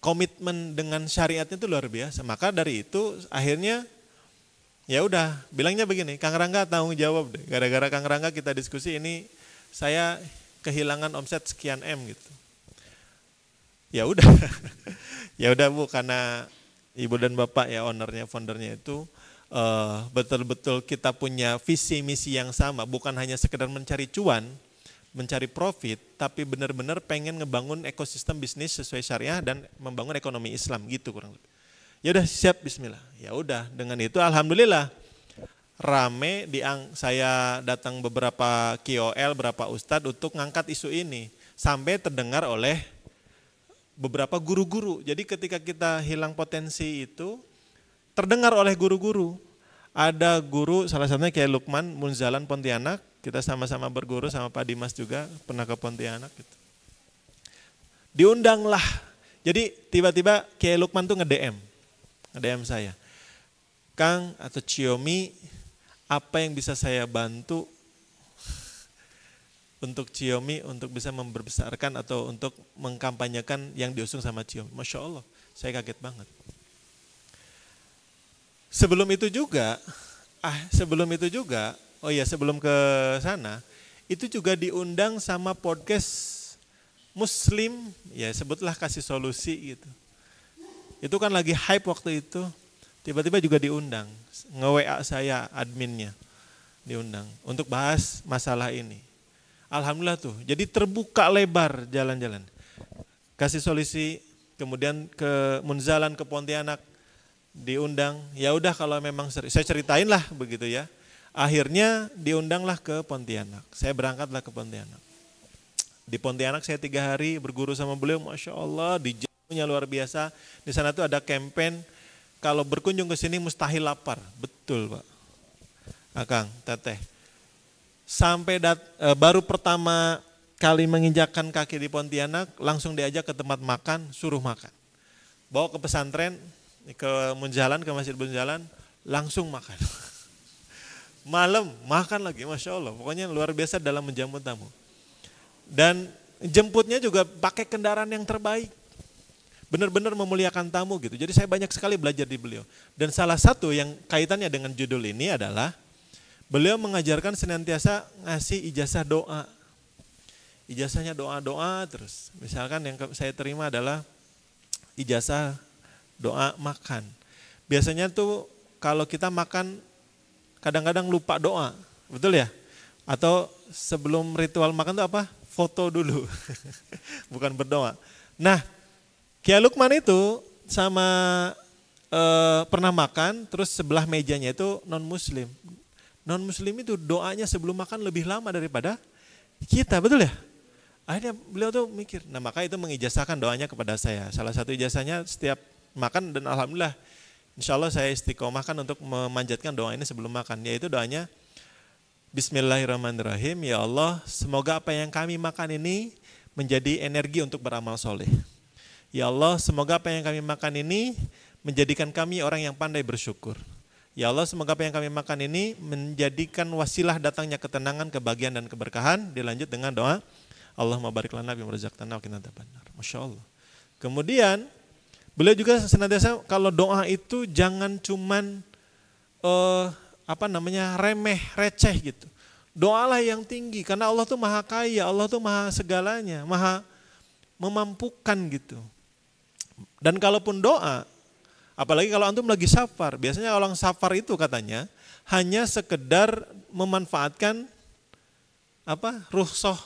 Komitmen dengan syariatnya itu luar biasa. Maka dari itu akhirnya ya udah bilangnya begini, Kang Rangga tanggung jawab deh. Gara-gara Kang Rangga kita diskusi ini saya kehilangan omset sekian M gitu. Ya udah. Ya udah Bu, karena Ibu dan Bapak ya ownernya, foundernya itu betul-betul kita punya visi misi yang sama, bukan hanya sekedar mencari cuan, mencari profit, tapi benar-benar pengen ngebangun ekosistem bisnis sesuai syariah dan membangun ekonomi Islam gitu kurang lebih. Ya udah siap, bismillah. Ya udah, dengan itu alhamdulillah rame saya datang beberapa KOL, beberapa ustadz untuk ngangkat isu ini sampai terdengar oleh beberapa guru-guru. Jadi ketika kita hilang potensi itu, terdengar oleh guru-guru. Ada guru, salah satunya kayak Lukman Munzalan Pontianak, kita sama-sama berguru sama Pak Dimas juga, pernah ke Pontianak gitu. Diundanglah, jadi tiba-tiba kayak Lukman tuh nge-DM saya. Kang atau Ciomi, apa yang bisa saya bantu untuk Ciomi untuk bisa membesarkan atau untuk mengkampanyekan yang diusung sama Ciomi. Masya Allah, saya kaget banget. Sebelum itu juga, sebelum ke sana, itu juga diundang sama podcast Muslim, ya sebutlah Kasih Solusi gitu. Itu kan lagi hype waktu itu, tiba-tiba juga diundang, nge-WA saya adminnya, diundang untuk bahas masalah ini. Alhamdulillah tuh, jadi terbuka lebar jalan-jalan. Kasih Solusi, kemudian ke Munzalan, ke Pontianak, diundang, ya udah kalau memang saya ceritain lah begitu ya. Akhirnya diundanglah ke Pontianak. Saya berangkatlah ke Pontianak. Di Pontianak saya 3 hari berguru sama beliau, Masya Allah, di jauhnya luar biasa. Di sana tuh ada campaign, kalau berkunjung ke sini mustahil lapar. Betul Pak. Akang, Teteh. Sampai baru pertama kali menginjakkan kaki di Pontianak, langsung diajak ke tempat makan, suruh makan. Bawa ke pesantren, ke Munzalan, ke Masjid Munzalan, langsung makan. Malam makan lagi, Masya Allah. Pokoknya luar biasa dalam menjamu tamu. Dan jemputnya juga pakai kendaraan yang terbaik. Benar-benar memuliakan tamu gitu. Jadi saya banyak sekali belajar di beliau. Dan salah satu yang kaitannya dengan judul ini adalah beliau mengajarkan senantiasa ngasih ijazah doa. Ijazahnya doa-doa terus. Misalkan yang saya terima adalah ijazah doa makan. Biasanya tuh kalau kita makan kadang-kadang lupa doa, betul ya? Atau sebelum ritual makan tuh apa? Foto dulu, bukan berdoa. Nah, Kiai Lukman itu sama pernah makan, terus sebelah mejanya itu non-muslim. Non-muslim itu doanya sebelum makan lebih lama daripada kita, betul ya? Akhirnya beliau tuh mikir, nah maka itu mengijazahkan doanya kepada saya. Salah satu ijazahnya setiap makan dan alhamdulillah insya Allah saya istiqomahkan untuk memanjatkan doa ini sebelum makan. Yaitu doanya Bismillahirrahmanirrahim, ya Allah semoga apa yang kami makan ini menjadi energi untuk beramal soleh. Ya Allah semoga apa yang kami makan ini menjadikan kami orang yang pandai bersyukur. Ya Allah semoga apa yang kami makan ini menjadikan wasilah datangnya ketenangan, kebahagiaan dan keberkahan. Dilanjut dengan doa Allahumma barik lana bima razaqtana wa qina adzabannar. Masya Allah. Kemudian beliau juga senantiasa kalau doa itu jangan cuman remeh, receh gitu. Doalah yang tinggi karena Allah tuh maha kaya, Allah tuh maha segalanya, maha memampukan gitu. Dan kalaupun doa, apalagi kalau antum lagi safar, biasanya orang safar itu katanya hanya sekedar memanfaatkan rukhsah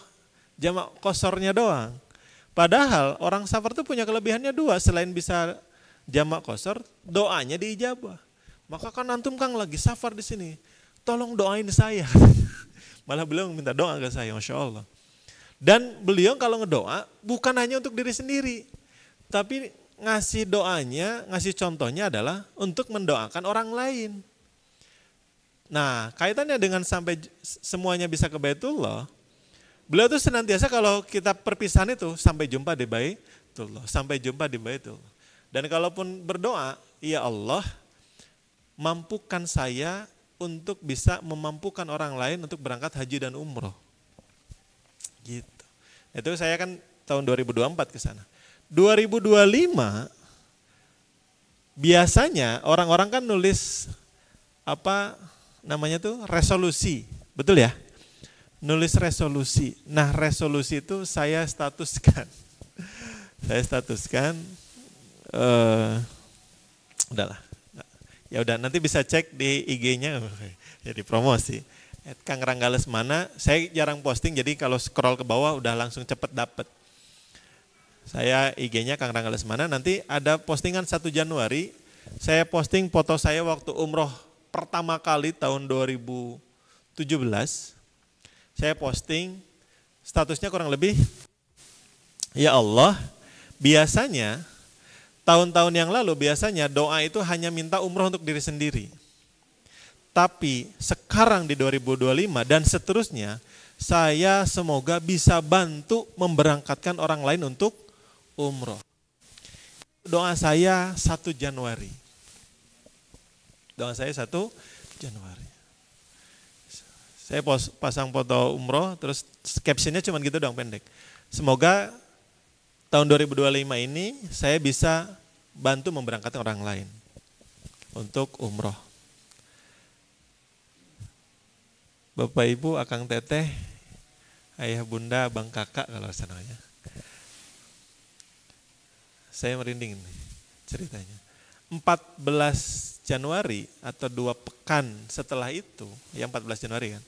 jamak kosornya doang. Padahal orang safar itu punya kelebihannya 2, selain bisa jamak kosor, doanya diijabah. Maka kan antum Kang lagi safar di sini, tolong doain saya. Malah beliau minta doa ke saya, Masya Allah. Dan beliau kalau ngedoa bukan hanya untuk diri sendiri, tapi ngasih doanya, ngasih contohnya adalah untuk mendoakan orang lain. Nah kaitannya dengan sampai semuanya bisa ke Baitullah, beliau tuh senantiasa kalau kita perpisahan itu sampai jumpa di Baitullah, sampai jumpa di Baitullah. Dan kalaupun berdoa, ya Allah mampukan saya untuk bisa memampukan orang lain untuk berangkat haji dan umroh. Gitu. Itu saya kan tahun 2024 ke sana. 2025 biasanya orang-orang kan nulis resolusi, betul ya? Nulis resolusi. Nah, resolusi itu saya statuskan. Udahlah. Ya udah nanti bisa cek di IG-nya, jadi promosi. Kang Rangga Lesmana, saya jarang posting jadi kalau scroll ke bawah udah langsung cepet dapet. Saya IG-nya Kang Rangga Lesmana, nanti ada postingan 1 Januari, saya posting foto saya waktu umroh pertama kali tahun 2017. Saya posting, statusnya kurang lebih, ya Allah biasanya tahun-tahun yang lalu biasanya doa itu hanya minta umroh untuk diri sendiri. Tapi sekarang di 2025 dan seterusnya, saya semoga bisa bantu memberangkatkan orang lain untuk umroh. Doa saya 1 Januari. Doa saya 1 Januari. Saya pasang foto umroh, terus captionnya cuma gitu dong, pendek. Semoga tahun 2025 ini saya bisa bantu memberangkatkan orang lain untuk umroh. Bapak Ibu, Akang Teteh, Ayah Bunda, Abang Kakak kalau sananya. Saya merinding nih ceritanya. 14 Januari atau 2 pekan setelah itu, ya 14 Januari kan.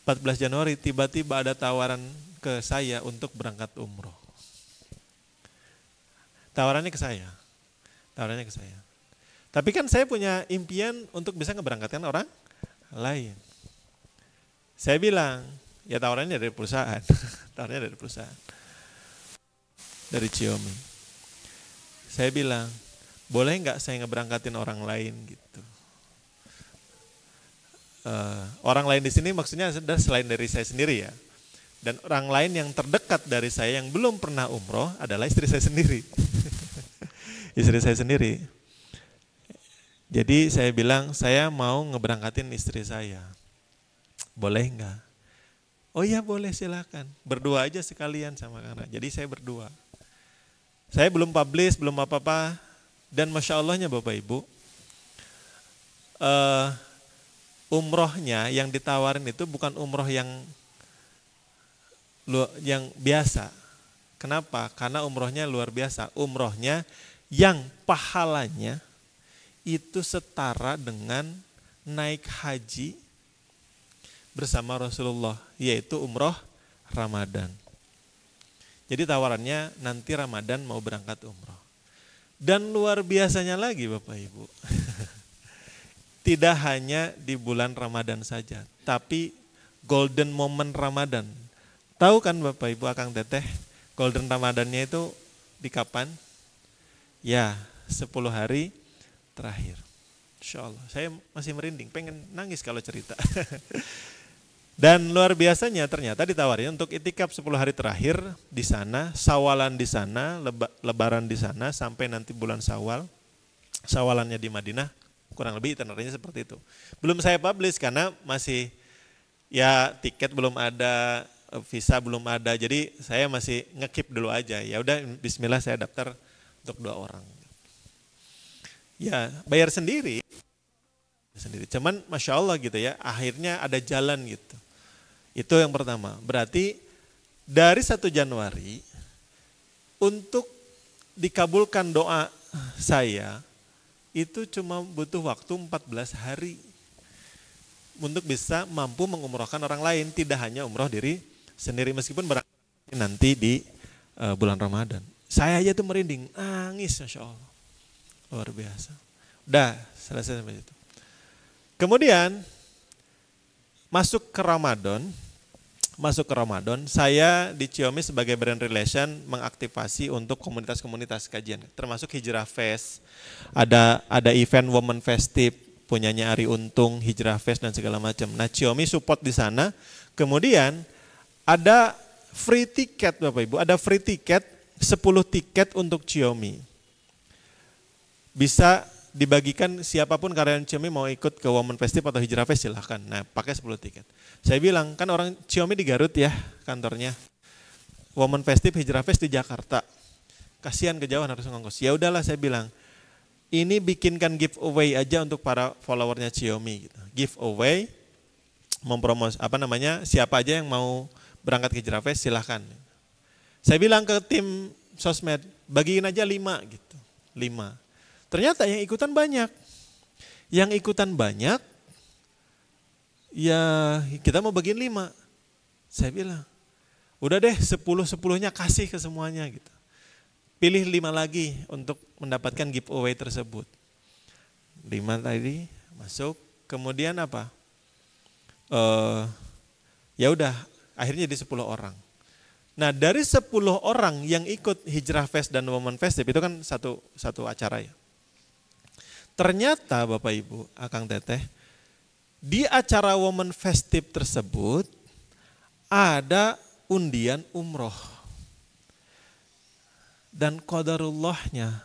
14 Januari tiba-tiba ada tawaran ke saya untuk berangkat umroh. Tawarannya ke saya. Tapi kan saya punya impian untuk bisa ngeberangkatkan orang lain. Saya bilang, ya tawarannya dari perusahaan. Tawarannya dari perusahaan. Dari Xiaomi. Saya bilang, boleh nggak saya ngeberangkatin orang lain gitu. Orang lain di sini maksudnya selain dari saya sendiri ya. Dan orang lain yang terdekat dari saya yang belum pernah umroh adalah istri saya sendiri. Istri saya sendiri. Jadi saya bilang, saya mau ngeberangkatin istri saya. Boleh nggak? Oh iya boleh, silakan. Berdua aja sekalian sama Kang. Jadi saya berdua. Saya belum publish, belum apa-apa. Dan Masya Allahnya Bapak Ibu, umrohnya yang ditawarin itu bukan umroh yang biasa. Kenapa? Karena umrohnya luar biasa. Umrohnya yang pahalanya itu setara dengan naik haji bersama Rasulullah, yaitu umroh Ramadan. Jadi tawarannya nanti Ramadan mau berangkat umroh. Dan luar biasanya lagi Bapak Ibu, tidak hanya di bulan Ramadan saja, tapi golden moment Ramadan. Tahu kan Bapak Ibu, Akang Teteh, golden Ramadannya itu di kapan? Ya, 10 hari terakhir. Insya Allah, saya masih merinding, pengen nangis kalau cerita. Dan luar biasanya ternyata ditawarin untuk itikaf 10 hari terakhir di sana, sawalan di sana, lebaran di sana sampai nanti bulan Syawal. Sawalannya di Madinah, kurang lebih itinerarinya seperti itu. Belum saya publish karena masih ya tiket belum ada, visa belum ada. Jadi saya masih nge-keep dulu aja. Ya udah bismillah saya daftar untuk 2 orang. Ya, bayar sendiri. Cuman Masya Allah gitu ya, akhirnya ada jalan gitu. Itu yang pertama. Berarti dari 1 Januari untuk dikabulkan doa saya itu cuma butuh waktu 14 hari untuk bisa mampu mengumrohkan orang lain, tidak hanya umroh diri sendiri meskipun berangkat nanti di bulan Ramadan. Saya aja tuh merinding, nangis Masya Allah. Luar biasa. Udah selesai sampai itu. Kemudian masuk ke Ramadan, saya di Xiaomi sebagai brand relation mengaktifasi untuk komunitas-komunitas kajian, termasuk Hijrah Fest, ada event Women Festive punyanya Ari Untung, Hijrah Fest dan segala macam. Nah, Xiaomi support di sana. Kemudian ada free tiket Bapak Ibu, ada free tiket 10 tiket untuk Xiaomi. Bisa dibagikan siapapun karyawan Xiaomi mau ikut ke Women Festive atau Hijrah Fest silahkan. Nah pakai 10 tiket. Saya bilang kan orang Xiaomi di Garut ya kantornya. Women Festive, Hijrah Fest di Jakarta. Kasihan kejauhan harus ngongkos. Ya udahlah saya bilang. Ini bikinkan giveaway aja untuk para followernya Xiaomi. Gitu. Giveaway, siapa aja yang mau berangkat ke Hijrah Fest silahkan. Saya bilang ke tim sosmed, bagiin aja 5 gitu. 5. Ternyata yang ikutan banyak. Yang ikutan banyak, ya kita mau bagiin 5. Saya bilang, udah deh 10-10-nya kasih ke semuanya gitu. Pilih 5 lagi untuk mendapatkan giveaway tersebut. 5 tadi masuk, kemudian apa? Ya udah, akhirnya jadi 10 orang. Nah dari 10 orang yang ikut Hijrah Fest dan Women Festival itu kan satu acara ya. Ternyata Bapak Ibu, Akang Teteh, di acara Women Festival tersebut ada undian umroh. Dan qadarullahnya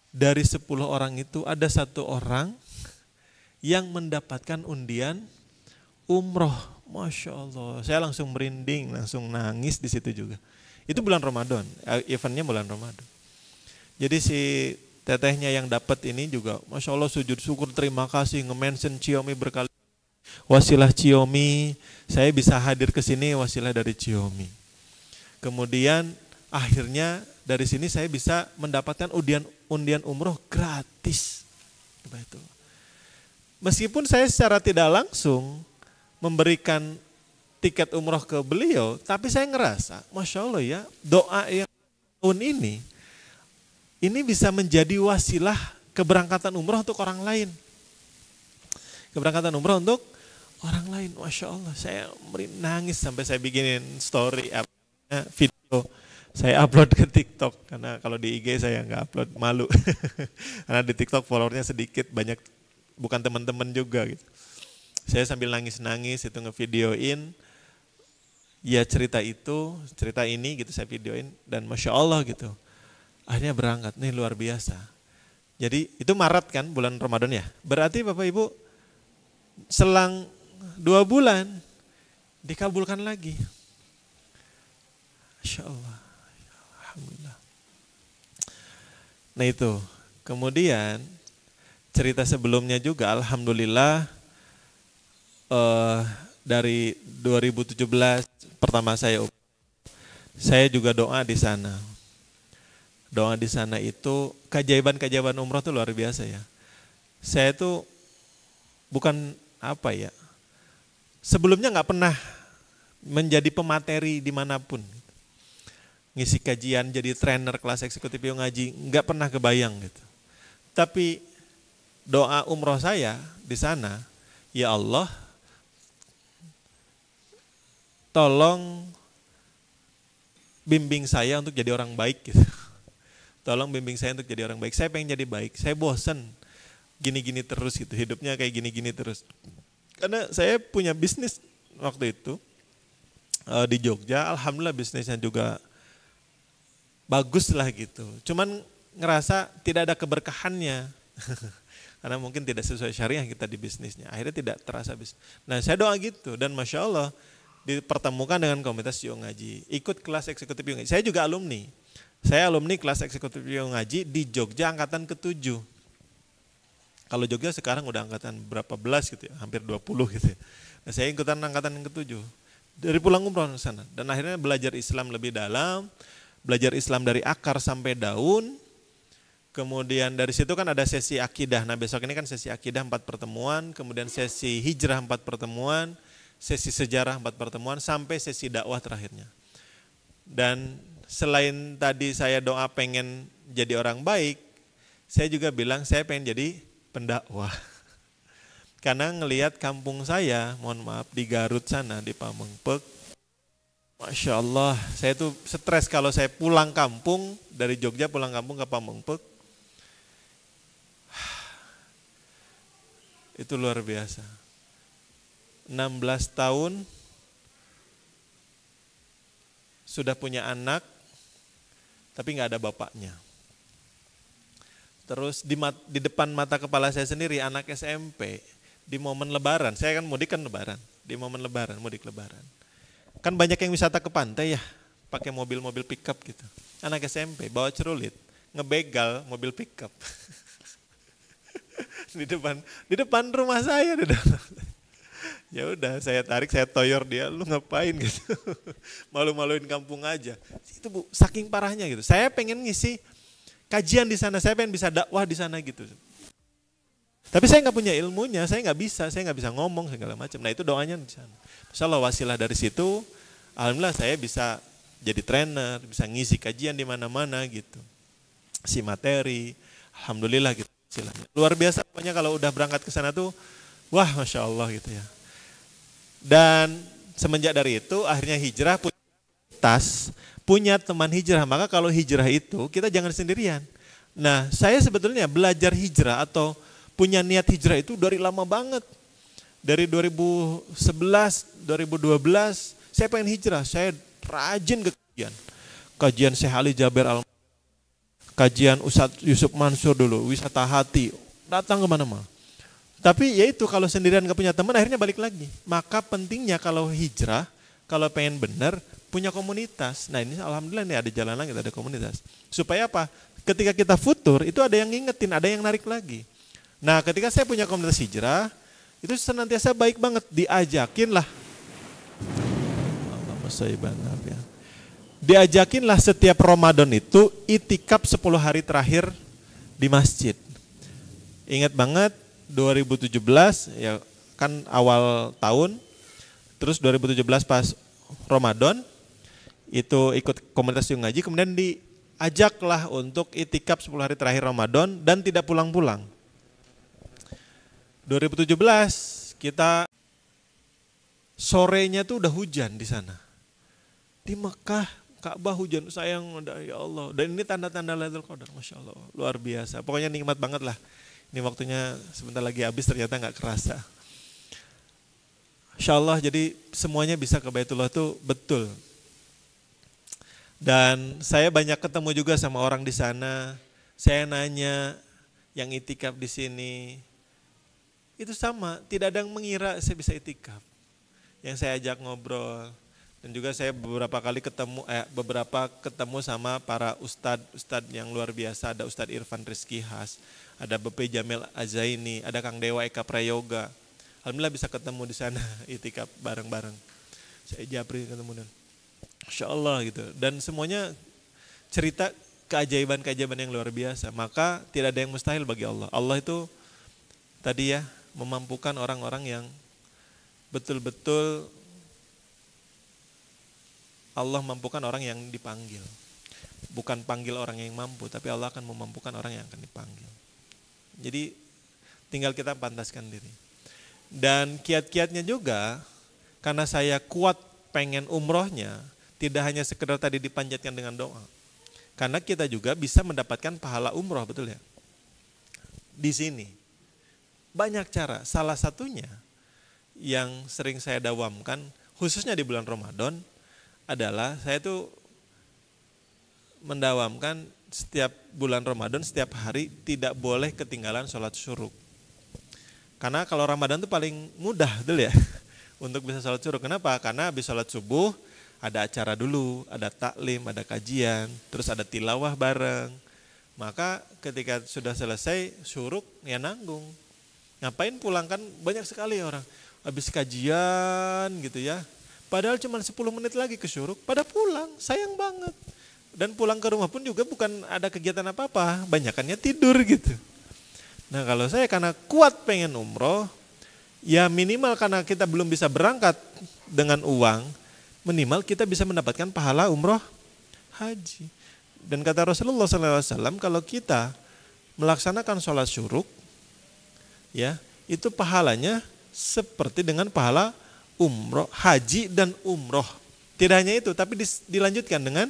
dari 10 orang itu ada 1 orang yang mendapatkan undian umroh. Masya Allah, saya langsung merinding, langsung nangis di situ juga. Itu bulan Ramadan, eventnya bulan Ramadan. Jadi si tetehnya yang dapat ini juga, Masya Allah sujud syukur terima kasih, nge-mention Ciomi berkali. Wasilah Ciomi, saya bisa hadir ke sini wasilah dari Ciomi. Kemudian akhirnya dari sini saya bisa mendapatkan undian umroh gratis. Meskipun saya secara tidak langsung memberikan tiket umroh ke beliau, tapi saya ngerasa, Masya Allah ya, doa yang tahun ini bisa menjadi wasilah keberangkatan umroh untuk orang lain. Keberangkatan umroh untuk orang lain, Masya Allah. Saya nangis sampai saya bikinin story, video. Saya upload ke TikTok, karena kalau di IG saya nggak upload, malu. Karena di TikTok followernya sedikit, banyak bukan teman-teman juga gitu. Saya sambil nangis-nangis itu ngevideoin ya cerita ini gitu saya videoin dan Masya Allah gitu. Akhirnya berangkat, nih luar biasa. Jadi itu Maret kan, bulan Ramadan ya. Berarti Bapak Ibu selang 2 bulan dikabulkan lagi. Masya Allah. Alhamdulillah. Nah itu, kemudian cerita sebelumnya juga Alhamdulillah dari 2017 pertama saya juga doa di sana. Doa di sana itu keajaiban umroh itu luar biasa ya. Saya itu bukan sebelumnya nggak pernah menjadi pemateri dimanapun. Ngisi kajian jadi trainer kelas eksekutif yang ngaji nggak pernah kebayang gitu. Tapi doa umroh saya di sana, ya Allah, tolong bimbing saya untuk jadi orang baik gitu. Tolong bimbing saya untuk jadi orang baik. Saya pengen jadi baik. Saya bosan gini-gini terus gitu. Hidupnya kayak gini-gini terus. Karena saya punya bisnis waktu itu di Jogja. Alhamdulillah bisnisnya juga bagus lah gitu. Cuman ngerasa tidak ada keberkahannya. Karena mungkin tidak sesuai syariah kita di bisnisnya. Akhirnya tidak terasa bisnis. Nah saya doa gitu. Dan Masya Allah dipertemukan dengan komunitas Yo Ngaji, ikut kelas eksekutif Yo Ngaji. Saya juga alumni. Saya alumni kelas eksekutif Yo Ngaji di Jogja angkatan ke-7. Kalau Jogja sekarang udah angkatan berapa belas gitu ya, hampir 20 gitu ya. Nah, saya ikutan angkatan yang ke-7. Dari pulang umroh ke sana dan akhirnya belajar Islam lebih dalam, belajar Islam dari akar sampai daun. Kemudian dari situ kan ada sesi akidah. Nah, besok ini kan sesi akidah 4 pertemuan, kemudian sesi hijrah 4 pertemuan, sesi sejarah 4 pertemuan, sampai sesi dakwah terakhirnya. Dan selain tadi saya doa pengen jadi orang baik, saya juga bilang saya pengen jadi pendakwah. Karena ngelihat kampung saya, mohon maaf, di Garut sana, di Pamengpeuk, Masya Allah, saya tuh stres kalau saya pulang kampung, dari Jogja pulang kampung ke Pamengpeuk, itu luar biasa. 16 tahun sudah punya anak tapi nggak ada bapaknya. Terus di depan mata kepala saya sendiri anak SMP di momen lebaran, saya kan mudik kan lebaran, di momen lebaran, mudik lebaran. Kan banyak yang wisata ke pantai ya, pakai mobil-mobil pickup gitu. Anak SMP bawa cerulit, ngebegal mobil pickup. di depan rumah saya di dalam. Ya udah saya tarik, saya toyor dia, lu ngapain gitu. Malu-maluin kampung aja. Itu Bu, saking parahnya gitu. Saya pengen ngisi kajian di sana, saya pengen bisa dakwah di sana gitu. Tapi saya nggak punya ilmunya, saya nggak bisa ngomong segala macam. Nah itu doanya di sana. Insya Allah wasilah dari situ, alhamdulillah saya bisa jadi trainer, bisa ngisi kajian di mana-mana gitu. Si materi, alhamdulillah gitu. Luar biasa pokoknya kalau udah berangkat ke sana tuh, wah Masya Allah gitu ya. Dan semenjak dari itu akhirnya hijrah punya komunitas, punya teman hijrah. Maka kalau hijrah itu kita jangan sendirian. Nah, saya sebetulnya belajar hijrah atau punya niat hijrah itu dari lama banget. Dari 2011, 2012 saya pengen hijrah. Saya rajin ke kajian. Kajian Syekh Ali Jaber Al, kajian Ustadz Yusuf Mansur dulu, wisata hati, datang kemana-mana. Tapi ya itu, kalau sendirian gak punya teman akhirnya balik lagi. Maka pentingnya kalau hijrah, kalau pengen benar, punya komunitas. Nah ini alhamdulillah nih ada jalan langit, ada komunitas. Supaya apa? Ketika kita futur itu ada yang ngingetin, ada yang narik lagi. Nah ketika saya punya komunitas hijrah, itu senantiasa baik banget, diajakin lah. Diajakinlah setiap Ramadan itu itikaf 10 hari terakhir di masjid. Ingat banget 2017 ya kan awal tahun, terus 2017 pas Ramadan itu ikut komunitas yang ngaji, kemudian diajaklah untuk itikaf 10 hari terakhir Ramadan dan tidak pulang-pulang. 2017 kita sorenya tuh udah hujan di sana. Di Mekah, Ka'bah hujan, sayang ya Allah. Dan ini tanda-tanda Lailatul Qadar, Masya Allah, luar biasa. Pokoknya nikmat banget lah. Ini waktunya sebentar lagi habis, ternyata gak kerasa. Insya Allah jadi semuanya bisa ke Baitullah itu betul. Dan saya banyak ketemu juga sama orang di sana. Saya nanya yang itikaf di sini, itu sama, tidak ada yang mengira saya bisa itikaf. Yang saya ajak ngobrol, dan juga saya beberapa ketemu sama para ustadz yang luar biasa. Ada Ustadz Irfan Rizki Has, ada BP Jamil Azaini, ada Kang Dewa Eka Prayoga. Alhamdulillah bisa ketemu di sana itikaf bareng-bareng. Saya Japri ketemu dan Masya Allah gitu. Dan semuanya cerita keajaiban-keajaiban yang luar biasa. Maka tidak ada yang mustahil bagi Allah. Allah itu tadi ya memampukan orang-orang yang betul-betul, Allah mampukan orang yang dipanggil. Bukan panggil orang yang mampu, tapi Allah akan memampukan orang yang akan dipanggil. Jadi tinggal kita pantaskan diri. Dan kiat-kiatnya juga, karena saya kuat pengen umrohnya, tidak hanya sekedar tadi dipanjatkan dengan doa. Karena kita juga bisa mendapatkan pahala umroh, betul ya? Di sini. Banyak cara, salah satunya yang sering saya dawamkan, khususnya di bulan Ramadan, adalah saya tuh mendawamkan setiap bulan Ramadan, setiap hari tidak boleh ketinggalan sholat syuruk. Karena kalau Ramadan tuh paling mudah betul ya untuk bisa sholat syuruk. Kenapa? Karena habis sholat subuh ada acara dulu, ada taklim, ada kajian, terus ada tilawah bareng. Maka ketika sudah selesai syuruk ya nanggung. Ngapain pulang, kan banyak sekali orang habis kajian gitu ya. Padahal cuma 10 menit lagi ke syuruk, pada pulang, sayang banget. Dan pulang ke rumah pun juga bukan ada kegiatan apa-apa, banyakannya tidur gitu. Nah kalau saya karena kuat pengen umroh, ya minimal karena kita belum bisa berangkat dengan uang, minimal kita bisa mendapatkan pahala umroh haji. Dan kata Rasulullah SAW, kalau kita melaksanakan sholat syuruk, ya itu pahalanya seperti dengan pahala umroh, haji dan umroh. Tidak hanya itu, tapi dilanjutkan dengan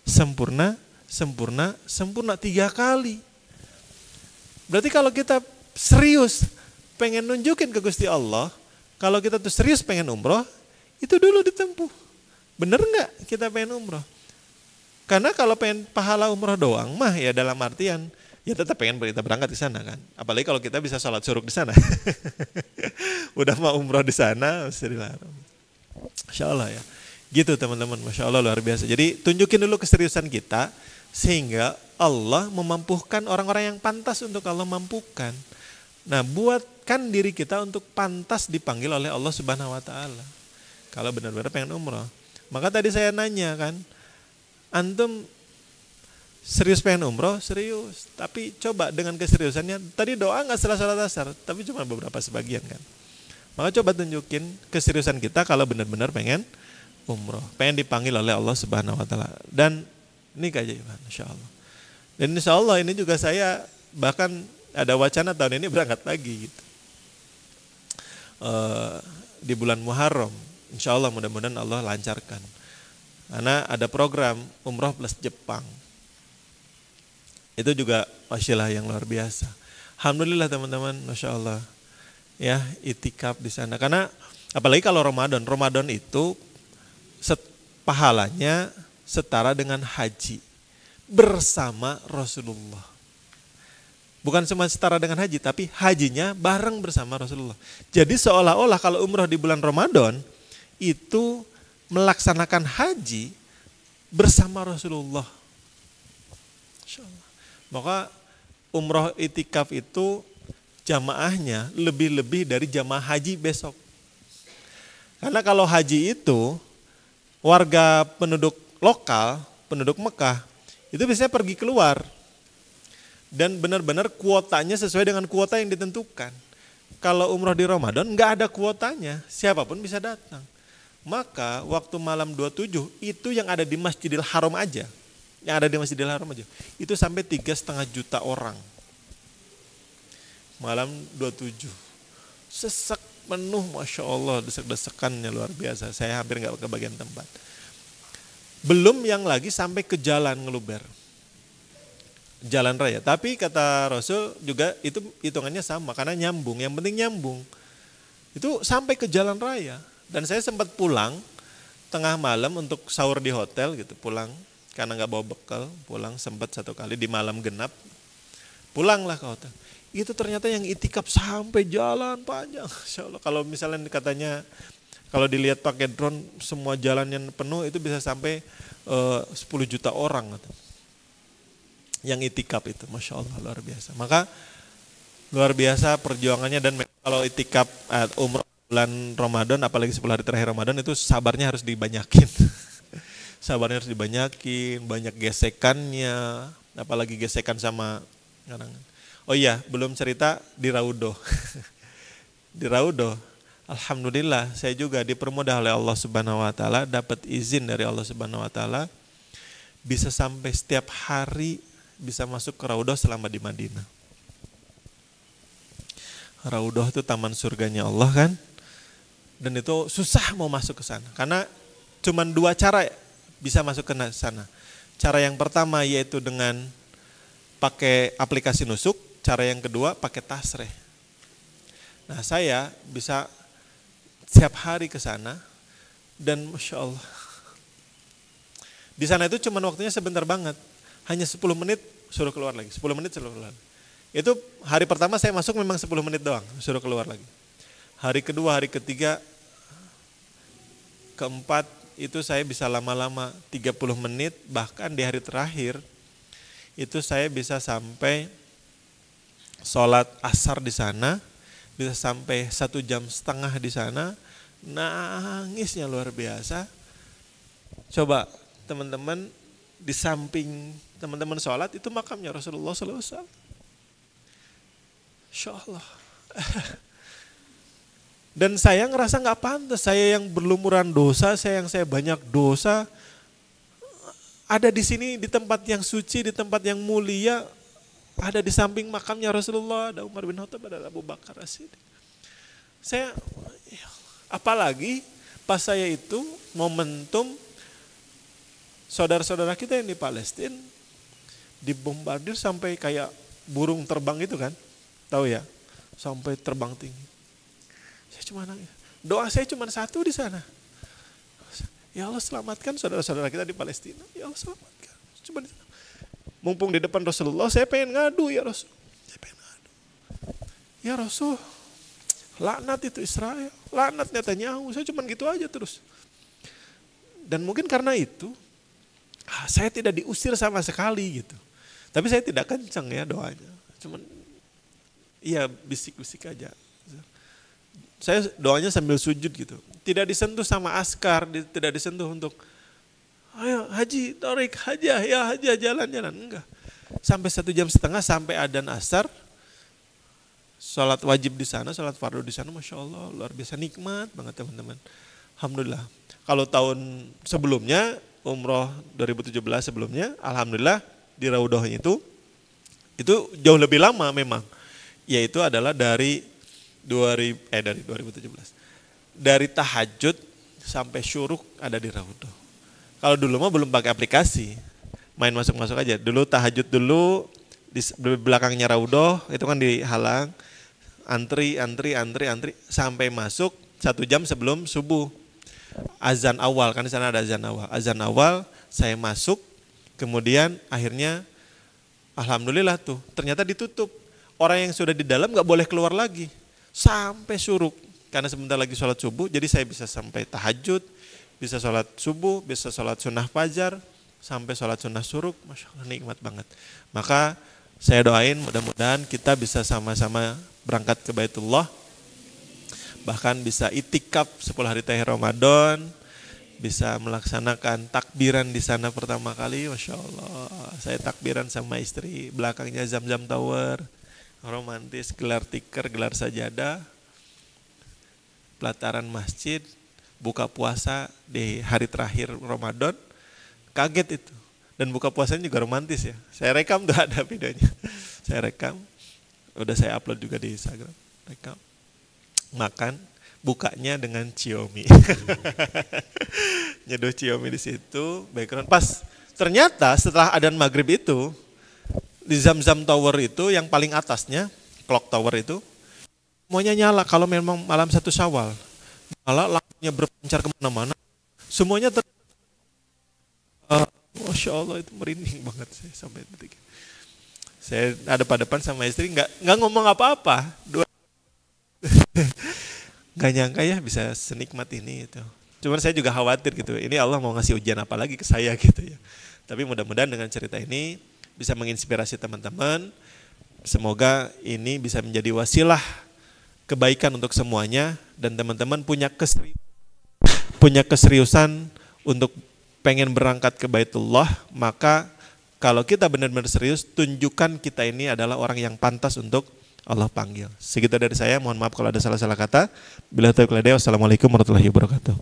sempurna 3 kali. Berarti kalau kita serius pengen nunjukin ke Gusti Allah, kalau kita tuh serius pengen umroh, itu dulu ditempuh. Bener nggak kita pengen umroh? Karena kalau pengen pahala umroh doang mah ya dalam artian ya tetap pengen kita berangkat di sana kan. Apalagi kalau kita bisa sholat syuruk di sana. Udah mau umroh di sana, Masya Allah ya. Gitu teman-teman, Masya Allah luar biasa. Jadi tunjukin dulu keseriusan kita sehingga Allah memampukan orang-orang yang pantas untuk Allah mampukan. Nah, buatkan diri kita untuk pantas dipanggil oleh Allah Subhanahu wa taala. Kalau benar-benar pengen umroh. Maka tadi saya nanya kan, antum serius pengen umroh? Serius. Tapi coba dengan keseriusannya, tadi doa gak salah salat asar, tapi cuma beberapa sebagian kan. Maka coba tunjukin keseriusan kita kalau benar-benar pengen umroh. Pengen dipanggil oleh Allah Subhanahu wa taala. Dan ini keajaiban, Insya Allah. Dan Insya Allah ini juga saya bahkan ada wacana tahun ini berangkat lagi gitu. Di bulan Muharram. Insya Allah mudah-mudahan Allah lancarkan. Karena ada program umroh plus Jepang. Itu juga masyaAllah yang luar biasa. Alhamdulillah teman-teman, Masya Allah. Ya, itikaf di sana. Karena apalagi kalau Ramadan itu pahalanya setara dengan haji bersama Rasulullah. Bukan cuma setara dengan haji, tapi hajinya bareng bersama Rasulullah. Jadi seolah-olah kalau umroh di bulan Ramadan itu melaksanakan haji bersama Rasulullah. Maka umroh itikaf itu jamaahnya lebih-lebih dari jamaah haji besok. Karena kalau haji itu warga penduduk lokal, penduduk Mekah, itu biasanya pergi keluar. Dan benar-benar kuotanya sesuai dengan kuota yang ditentukan. Kalau umroh di Ramadan nggak ada kuotanya, siapapun bisa datang. Maka waktu malam 27 itu yang ada di Masjidil Haram aja. Yang ada di Masjidil Haram aja. Itu sampai 3,5 juta orang. Malam 27. Sesek penuh, Masya Allah, desek-desekannya luar biasa. Saya hampir nggak ke bagian tempat. Belum yang lagi sampai ke jalan ngeluber. Jalan raya. Tapi kata Rasul juga itu hitungannya sama karena nyambung. Yang penting nyambung. Itu sampai ke jalan raya. Dan saya sempat pulang tengah malam untuk sahur di hotel gitu. Pulang karena nggak bawa bekal. Pulang sempat 1 kali di malam genap. Pulanglah ke hotel. Itu ternyata yang itikaf sampai jalan panjang. Insya Allah. Kalau misalnya katanya kalau dilihat pakai drone semua jalan yang penuh itu bisa sampai 10 juta orang. Yang itikaf itu, Masya Allah luar biasa. Maka luar biasa perjuangannya dan kalau itikaf umroh bulan Ramadan, apalagi 10 hari terakhir Ramadan itu sabarnya harus dibanyakin. Sabarnya harus dibanyakin, banyak gesekannya, apalagi gesekan sama karangan. Oh iya, belum cerita di Raudoh. Di Raudoh, alhamdulillah saya juga dipermudah oleh Allah Subhanahu wa taala, dapat izin dari Allah Subhanahu wa taala bisa sampai setiap hari bisa masuk ke Raudoh selama di Madinah. Raudoh itu taman surganya Allah kan. Dan itu susah mau masuk ke sana. Karena cuma 2 cara bisa masuk ke sana. Cara yang pertama yaitu dengan pakai aplikasi nusuk. Cara yang kedua pakai tasreh. Nah saya bisa setiap hari ke sana. Dan Masya Allah. Di sana itu cuma waktunya sebentar banget. Hanya 10 menit suruh keluar lagi, 10 menit suruh keluar. Itu hari pertama saya masuk memang 10 menit doang, suruh keluar lagi. Hari kedua, hari ketiga, keempat itu saya bisa lama-lama 30 menit, bahkan di hari terakhir itu saya bisa sampai sholat asar di sana, bisa sampai 1,5 jam di sana, nangisnya luar biasa. Coba teman-teman di samping teman-teman sholat itu makamnya Rasulullah SAW. Insya Allah. Dan saya ngerasa nggak pantas, saya yang berlumuran dosa, saya banyak dosa, ada di sini di tempat yang suci, di tempat yang mulia, ada di samping makamnya Rasulullah, ada Umar bin Khattab, ada Abu Bakar As-Siddiq. Saya, apalagi pas saya itu momentum saudara-saudara kita yang di Palestina dibombardir sampai kayak burung terbang itu kan, tahu ya, sampai terbang tinggi. Saya cuma nangis. Doa saya cuma satu di sana. Ya Allah selamatkan saudara-saudara kita di Palestina. Ya Allah selamatkan. Cuma di sana. Mumpung di depan Rasulullah, saya pengen ngadu ya Rasul. Saya pengen ngadu. Ya Rasul, laknat itu Israel, laknat Netanyahu. Saya cuma gitu aja terus. Dan mungkin karena itu saya tidak diusir sama sekali gitu. Tapi saya tidak kencang ya doanya. Cuman iya bisik-bisik aja. Saya doanya sambil sujud gitu. Tidak disentuh sama askar, tidak disentuh untuk ayo haji, tarik hajah, ya hajah jalan-jalan. Enggak. Sampai 1,5 jam sampai adzan asar. Sholat wajib di sana, sholat fardu di sana, Masya Allah luar biasa nikmat banget teman-teman. Alhamdulillah. Kalau tahun sebelumnya, umroh 2017 sebelumnya, alhamdulillah di Raudohnya itu jauh lebih lama memang. Yaitu adalah dari 2017. Dari tahajud sampai syuruk ada di Raudoh. Kalau dulu mah belum pakai aplikasi, main masuk-masuk aja. Dulu tahajud dulu di belakangnya Raudhoh itu kan dihalang, antri sampai masuk 1 jam sebelum subuh. Azan awal kan di sana ada azan awal. Azan awal saya masuk, kemudian akhirnya alhamdulillah tuh ternyata ditutup. Orang yang sudah di dalam nggak boleh keluar lagi sampai suruk. Karena sebentar lagi sholat subuh, jadi saya bisa sampai tahajud, bisa sholat subuh, bisa sholat sunnah fajar, sampai sholat sunnah suruk. Masya Allah, nikmat banget. Maka saya doain mudah-mudahan kita bisa sama-sama berangkat ke Baitullah, bahkan bisa itikaf 10 hari terakhir Ramadan, bisa melaksanakan takbiran di sana pertama kali. Masya Allah, saya takbiran sama istri, belakangnya Zam-Zam Tower, romantis, gelar tikar, gelar sajadah, pelataran masjid, buka puasa di hari terakhir Ramadan, kaget itu. Dan buka puasanya juga romantis ya. Saya rekam tuh, ada videonya. Saya rekam, udah saya upload juga di Instagram. Rekam, makan, bukanya dengan Xiaomi. Nyeduh Xiaomi di situ, background. Pas ternyata setelah adzan maghrib itu, di Zam-Zam Tower itu yang paling atasnya, clock tower itu, semuanya nyala kalau memang malam 1 Syawal. Malah lampunya berpencar kemana-mana, semuanya Masya Allah, itu merinding banget saya sampai detik. Saya ada pada depan sama istri, nggak ngomong apa-apa, nggak nyangka ya bisa senikmat ini itu. Cuman saya juga khawatir gitu, ini Allah mau ngasih ujian apa lagi ke saya gitu ya. Tapi mudah-mudahan dengan cerita ini bisa menginspirasi teman-teman. Semoga ini bisa menjadi wasilah kebaikan untuk semuanya, dan teman-teman punya keseriusan untuk pengen berangkat ke Baitullah. Maka kalau kita benar-benar serius, tunjukkan kita ini adalah orang yang pantas untuk Allah panggil. Segitu dari saya, mohon maaf kalau ada salah-salah kata. Bila taufiq wal hidayah, wassalamualaikum warahmatullahi wabarakatuh.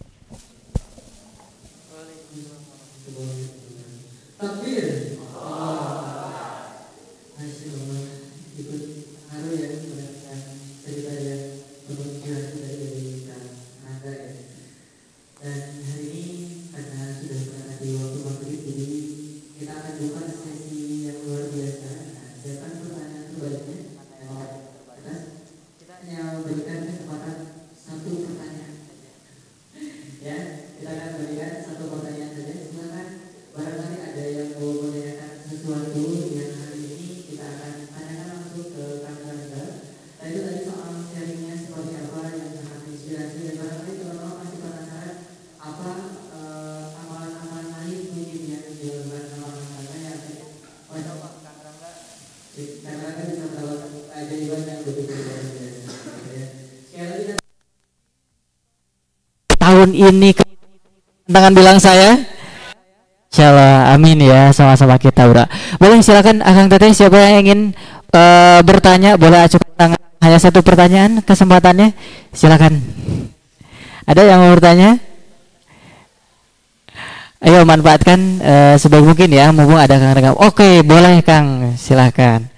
Tahun ini tangan bilang saya, insyaallah, amin ya, sama-sama kita udah. Boleh silakan Akang Teteh, siapa yang ingin bertanya boleh acukan tangan. Hanya 1 pertanyaan kesempatannya, silakan. Ada yang mau bertanya? Ayo manfaatkan sebaik mungkin ya, mumpung ada Kang Regam. Oke, boleh Kang, silakan.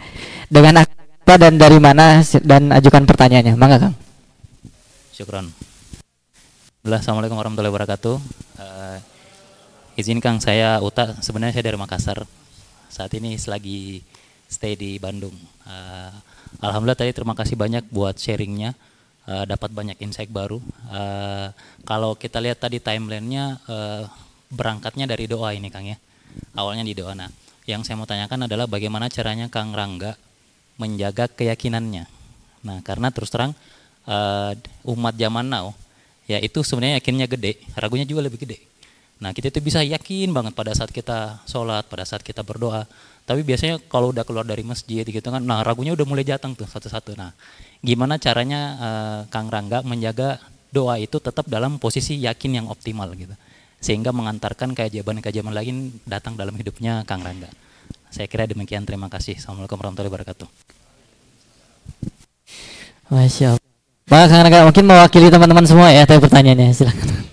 Dengan apa dan dari mana dan ajukan pertanyaannya, mangga Kang. Syukron. Assalamualaikum warahmatullahi wabarakatuh. Izin Kang, saya Uta, sebenarnya saya dari Makassar. Saat ini selagi stay di Bandung. Alhamdulillah tadi terima kasih banyak buat sharingnya, dapat banyak insight baru. Kalau kita lihat tadi timelinenya, berangkatnya dari doa ini Kang ya. Awalnya di doa. Nah, yang saya mau tanyakan adalah bagaimana caranya Kang Rangga menjaga keyakinannya. Nah, karena terus terang umat zaman now ya itu sebenarnya yakinnya gede, ragunya juga lebih gede. Nah, kita itu bisa yakin banget pada saat kita sholat, pada saat kita berdoa. Tapi biasanya kalau udah keluar dari masjid gitu kan, nah ragunya udah mulai datang tuh satu-satu. Nah, gimana caranya Kang Rangga menjaga doa itu tetap dalam posisi yakin yang optimal gitu, sehingga mengantarkan keajaiban-keajaiban lain datang dalam hidupnya Kang Rangga. Saya kira demikian, terima kasih. Assalamualaikum warahmatullahi wabarakatuh. Masya Allah. Pak Kang Rangga mungkin mewakili teman-teman semua ya, tapi pertanyaannya silakan.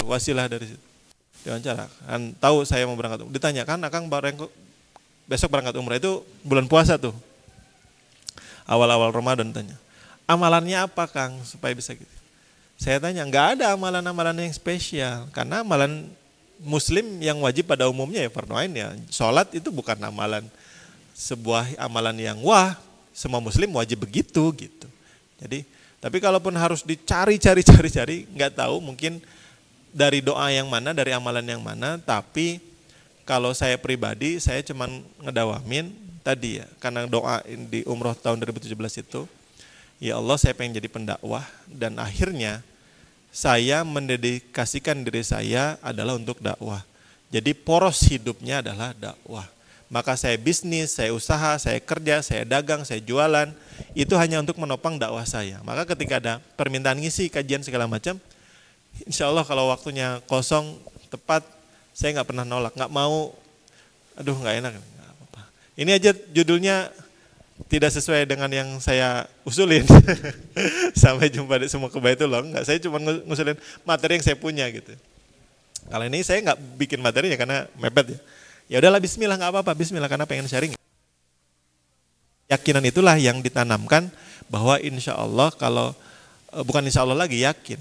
wasilah dari situ. Diwawancara, kan tahu saya mau berangkat umrah. Ditanya kan, Akang besok berangkat umrah itu bulan puasa tuh. Awal-awal Ramadan tanya. Amalannya apa Kang supaya bisa gitu? Saya tanya, nggak ada amalan-amalan yang spesial. Karena amalan Muslim yang wajib pada umumnya ya fardu ain ya. Sholat itu bukan amalan, sebuah amalan yang wah, semua Muslim wajib begitu gitu. Jadi, tapi kalaupun harus dicari, nggak tahu mungkin dari doa yang mana, dari amalan yang mana. Tapi kalau saya pribadi, saya cuman ngedawamin tadi ya, karena doa di umroh tahun 2017 itu, ya Allah saya pengen jadi pendakwah, dan akhirnya saya mendedikasikan diri saya adalah untuk dakwah. Jadi poros hidupnya adalah dakwah. Maka saya bisnis, saya usaha, saya kerja, saya dagang, saya jualan, itu hanya untuk menopang dakwah saya. Maka ketika ada permintaan ngisi, kajian segala macam, insya Allah kalau waktunya kosong, tepat, saya nggak pernah nolak, nggak mau, aduh nggak enak, nggak apa-apa. Ini aja judulnya tidak sesuai dengan yang saya usulin. Sampai jumpa di semua Baitullah, enggak, saya cuma ngusulin materi yang saya punya gitu. Kalau ini saya nggak bikin materi ya karena mepet ya. Ya udahlah bismillah, nggak apa-apa, bismillah karena pengen sharing. Yakinan itulah yang ditanamkan bahwa insya Allah kalau, bukan insya Allah lagi, yakin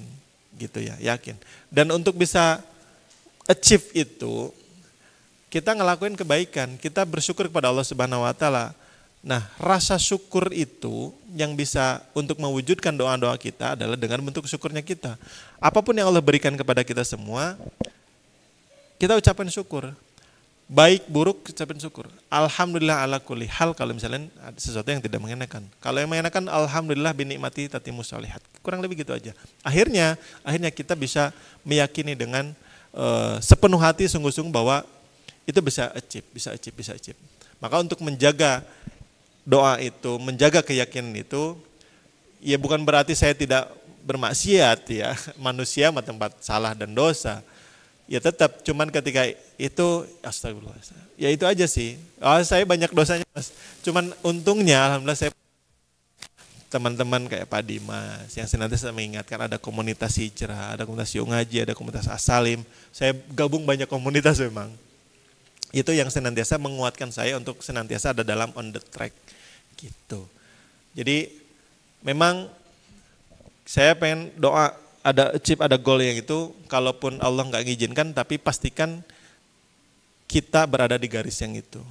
gitu ya, yakin. Dan untuk bisa achieve itu, kita ngelakuin kebaikan, kita bersyukur kepada Allah Subhanahu wa taala. Nah, rasa syukur itu yang bisa untuk mewujudkan doa-doa kita adalah dengan bentuk syukurnya kita. Apapun yang Allah berikan kepada kita semua, kita ucapkan syukur. Baik buruk ucapkan syukur. Alhamdulillah ala kulli hal kalau misalnya ada sesuatu yang tidak mengenakan. Kalau yang mengenakan alhamdulillah binikmati tatimus sholihat. Kurang lebih gitu aja. Akhirnya kita bisa meyakini dengan sepenuh hati sungguh-sungguh bahwa itu bisa achieve. Maka untuk menjaga doa itu, menjaga keyakinan itu, ya bukan berarti saya tidak bermaksiat ya, manusia mah tempat salah dan dosa. Ya tetap, cuman ketika itu, astagfirullah, ya itu aja sih. Saya banyak dosanya Mas, cuman untungnya alhamdulillah saya teman-teman kayak Pak Dimas yang senantiasa mengingatkan ada komunitas hijrah, ada komunitas Yungaji, ada komunitas Asalim. Saya gabung banyak komunitas memang. Itu yang senantiasa menguatkan saya untuk senantiasa ada dalam on the track gitu. Jadi memang saya pengen doa ada achieve, ada goal yang itu, kalaupun Allah nggak ngizinkan, tapi pastikan kita berada di garis yang itu.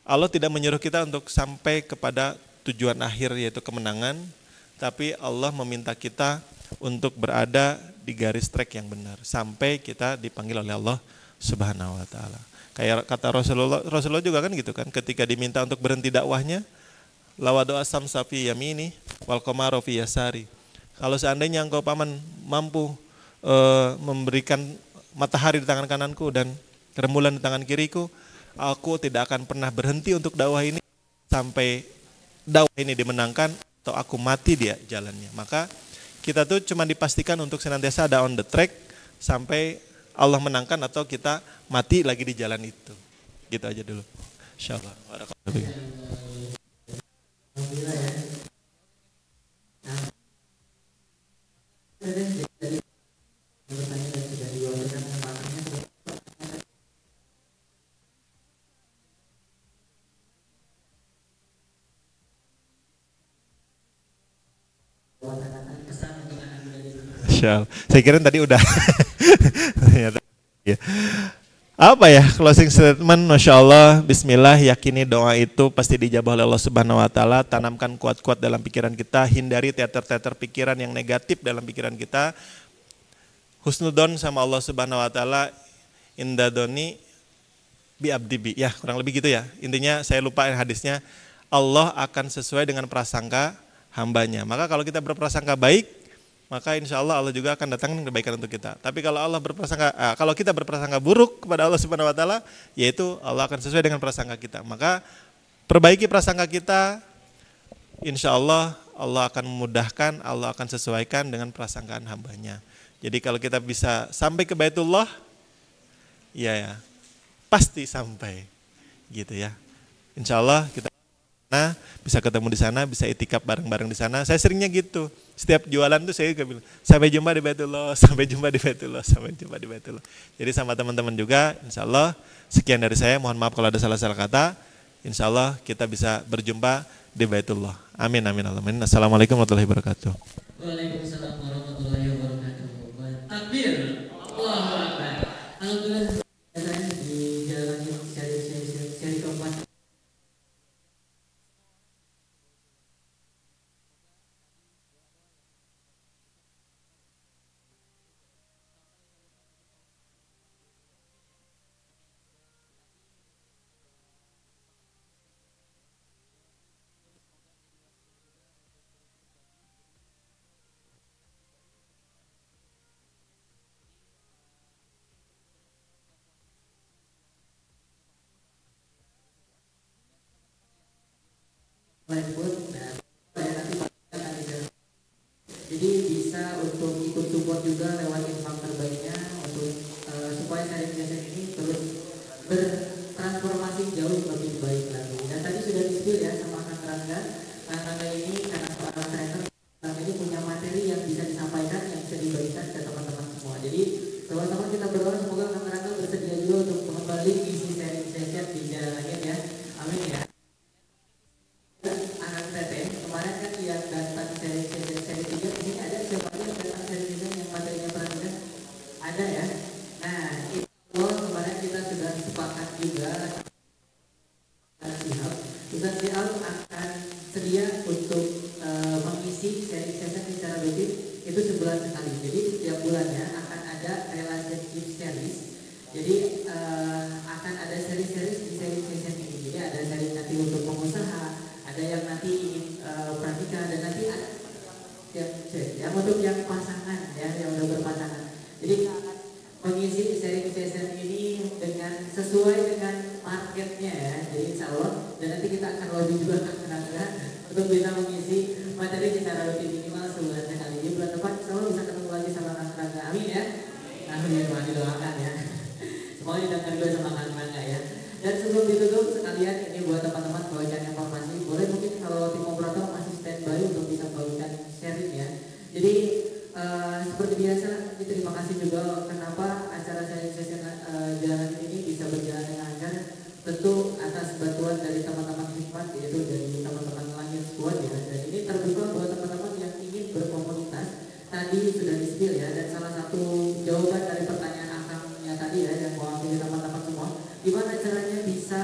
Allah tidak menyuruh kita untuk sampai kepada tujuan akhir yaitu kemenangan, tapi Allah meminta kita untuk berada di garis track yang benar sampai kita dipanggil oleh Allah Subhanahu wa taala. Kayak kata Rasulullah juga kan gitu kan, ketika diminta untuk berhenti dakwahnya, lawadu asam safi yamini wal qamaru fi yasari. Kalau seandainya engkau paman mampu memberikan matahari di tangan kananku dan rembulan di tangan kiriku, aku tidak akan pernah berhenti untuk dakwah ini sampai dakwah ini dimenangkan atau aku mati dia jalannya. Maka kita tuh cuma dipastikan untuk senantiasa ada on the track sampai Allah menangkan atau kita mati lagi di jalan itu. Gitu aja dulu. Insyaallah. Saya kira tadi udah. Apa ya closing statement? Masya Allah, bismillah, yakini doa itu pasti dijabah oleh Allah Subhanahu wa taala. Tanamkan kuat-kuat dalam pikiran kita, hindari teater-teater pikiran yang negatif dalam pikiran kita. Husnudon sama Allah Subhanahu wa taala, indadoni bi abdi bi. Ya, kurang lebih gitu ya. Intinya saya lupa hadisnya, Allah akan sesuai dengan prasangka hambanya. Maka kalau kita berprasangka baik, maka insya Allah Allah juga akan datangkan kebaikan untuk kita. Tapi kalau kalau kita berprasangka buruk kepada Allah Subhanahu wa taala, yaitu Allah akan sesuai dengan prasangka kita. Maka perbaiki prasangka kita, insya Allah Allah akan memudahkan, Allah akan sesuaikan dengan prasangkaan hambanya. Jadi kalau kita bisa sampai ke Baitullah, ya pasti sampai gitu ya. Insya Allah kita Nah, bisa ketemu di sana, bisa itikaf bareng-bareng di sana. Saya seringnya gitu. Setiap jualan tuh saya bilang, sampai jumpa di Baitullah, sampai jumpa di Baitullah, sampai jumpa di Baitullah. Jadi sama teman-teman juga, insya Allah sekian dari saya. Mohon maaf kalau ada salah-salah kata. Insya Allah kita bisa berjumpa di Baitullah. Amin, amin, amin. Assalamualaikum warahmatullahi wabarakatuh. Waalaikumsalam warahmatullahi wabarakatuh. Takbir. Allahu Akbar. Alhamdulillah. Saya dijalani seri keempat. Jadi bisa untuk ikut support juga lewat infak terbaiknya untuk supaya sharing-sharing ini terus bertransformasi jauh lebih baik lagi. Dan tadi sudah di-spill ya sama Kang Rangga. Kang Rangga ini karena seorang trainer, Kang ini punya materi yang bisa disampaikan, yang bisa dibagikan ke teman-teman semua. Jadi sama-sama kita berdoa semoga Kang Rangga bersedia juga untuk kembali isi sharing session di jalan lagi ya. Amin ya. Anak teteh kemarin kan yang datang seri 3 di sini ada siapa yang datang seri 3 yang materinya perhatian ada ya. Nah itu kemarin kita sudah sepakat juga Ustaz Sial akan sedia untuk mengisi seri session secara rutin itu sebulan sekali. Jadi setiap bulannya akan ada relationship series. Jadi akan ada seri-seri di seri session ini. Jadi ada seri nanti untuk pengusaha, ada yang nanti ingin pratika, dan nanti ada yang untuk yang pasangan ya, yang udah berpasangan. Jadi kita akan mengisi sharing session ini dengan sesuai dengan marketnya ya. Jadi insya Allah, dan nanti kita akan lobby juga kan untuk bisa mengisi materi secara rutin minimal sebulan sekali. Jadi bulan depan insya Allah bisa ketemu lagi sama Kang Rangga. Amin ya. Amin, mohon didoakan ya. Semoga didengar juga sama Kang Rangga ya. Dan sebelum ditutup sekalian ini buat teman-teman bawakan informasi, boleh mungkin kalau tim operator masih standby untuk bisa bawakan sharing ya. Jadi seperti biasa, terima kasih juga kenapa acara sharing session jalan ini bisa berjalan dengan lancar. Tentu atas bantuan dari teman-teman hikmat, yaitu dari teman-teman Langit Squad ya. Dan ini terbuka buat teman-teman yang ingin berkomunitas. Tadi sudah di-spill ya, dan salah satu jawaban dari pertanyaan akangnya tadi ya, yang mewakili teman-teman semua, gimana caranya bisa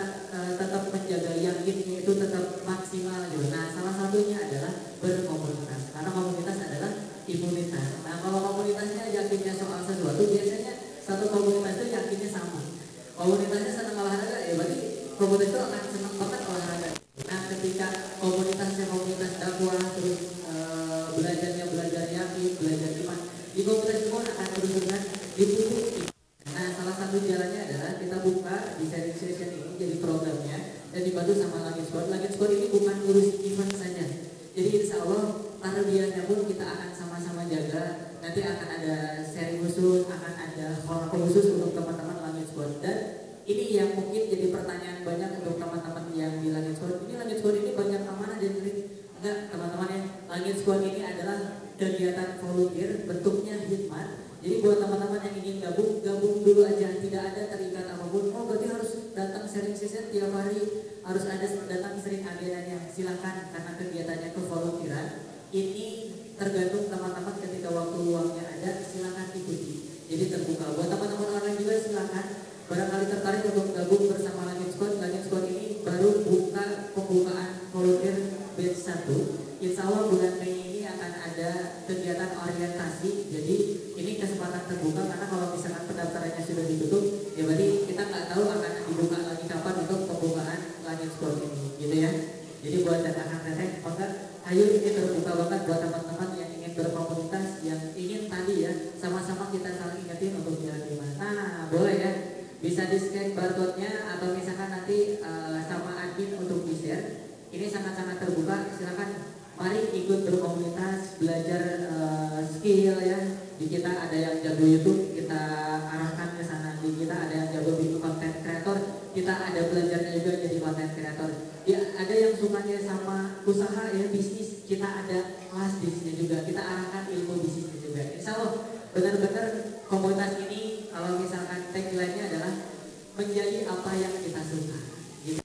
tetap menjaga yakinnya itu tetap maksimal gitu. Nah salah satunya adalah berkomunitas, karena komunitas adalah imunitas. Nah kalau komunitasnya yakinnya soal sesuatu, biasanya satu komunitas itu yakinnya sama. Komunitasnya senang olahraga ya berarti komunitas itu akan senang banget olahraga. Nah ketika komunitasnya komunitas dakwah, terus belajarnya belajar yakin, belajar iman, di komunitas itu akan terus dengan dipupuk. Nah salah satu jalannya adalah kita buka di sharing session ini jadi programnya dan dibantu sama Langit Squad. Langit Squad ini bukan ngurus event saja. Jadi insya Allah tarbiyahnya pun kita akan sama-sama jaga. Nanti akan ada sharing khusus, akan ada forum khusus untuk teman-teman Langit Squad. Dan ini yang mungkin jadi pertanyaan banyak untuk teman-teman yang di Langit Squad. Ini Langit Squad ini banyak amanah dan enggak teman-teman ya. Langit Squad ini adalah kegiatan volunteer bentuknya hikmat. Jadi buat teman-teman yang ingin gabung dulu aja, tidak ada terikat apapun. Oh berarti harus datang sharing session tiap hari, harus ada datang sering agendanya. Silakan, karena kegiatannya kevolunteeran. Ini tergantung teman-teman ketika waktu luangnya ada, silakan ikuti. Jadi terbuka buat teman-teman orang juga, silakan. Barangkali tertarik untuk gabung bersama Langit Squad. Langit Squad ini baru buka pembukaan volunteer batch 1. Insya Allah bulan Mei ini akan ada kegiatan orientasi. Jadi ini kesempatan terbuka, karena kalau misalkan pendaftarannya sudah ditutup, ya berarti kita nggak tahu akan dibuka lagi kapan untuk pembukaan Langit Squad ini, gitu ya. Jadi buat dan akan teteh, maka ayo ini terbuka banget buat teman-teman yang ingin berkomunitas, yang ingin tadi ya sama-sama kita saling ingetin untuk jalan gimana. Nah boleh ya, bisa di scan barcode-nya atau misalkan nanti sama admin untuk di share. Ini sangat-sangat terbuka, silakan. Mari ikut berkomunitas, belajar skill ya. Di kita ada yang jago YouTube, kita arahkan ke sana. Di kita ada yang jago bikin konten kreator, kita ada belajarnya juga jadi konten kreator. Ya, ada yang suka hubungannya sama usaha ya, bisnis, kita ada kelas bisnisnya juga, kita arahkan ilmu bisnisnya juga. Insya Allah benar-benar komunitas ini kalau misalkan tagline-nya adalah menjadi apa yang kita suka. Gitu.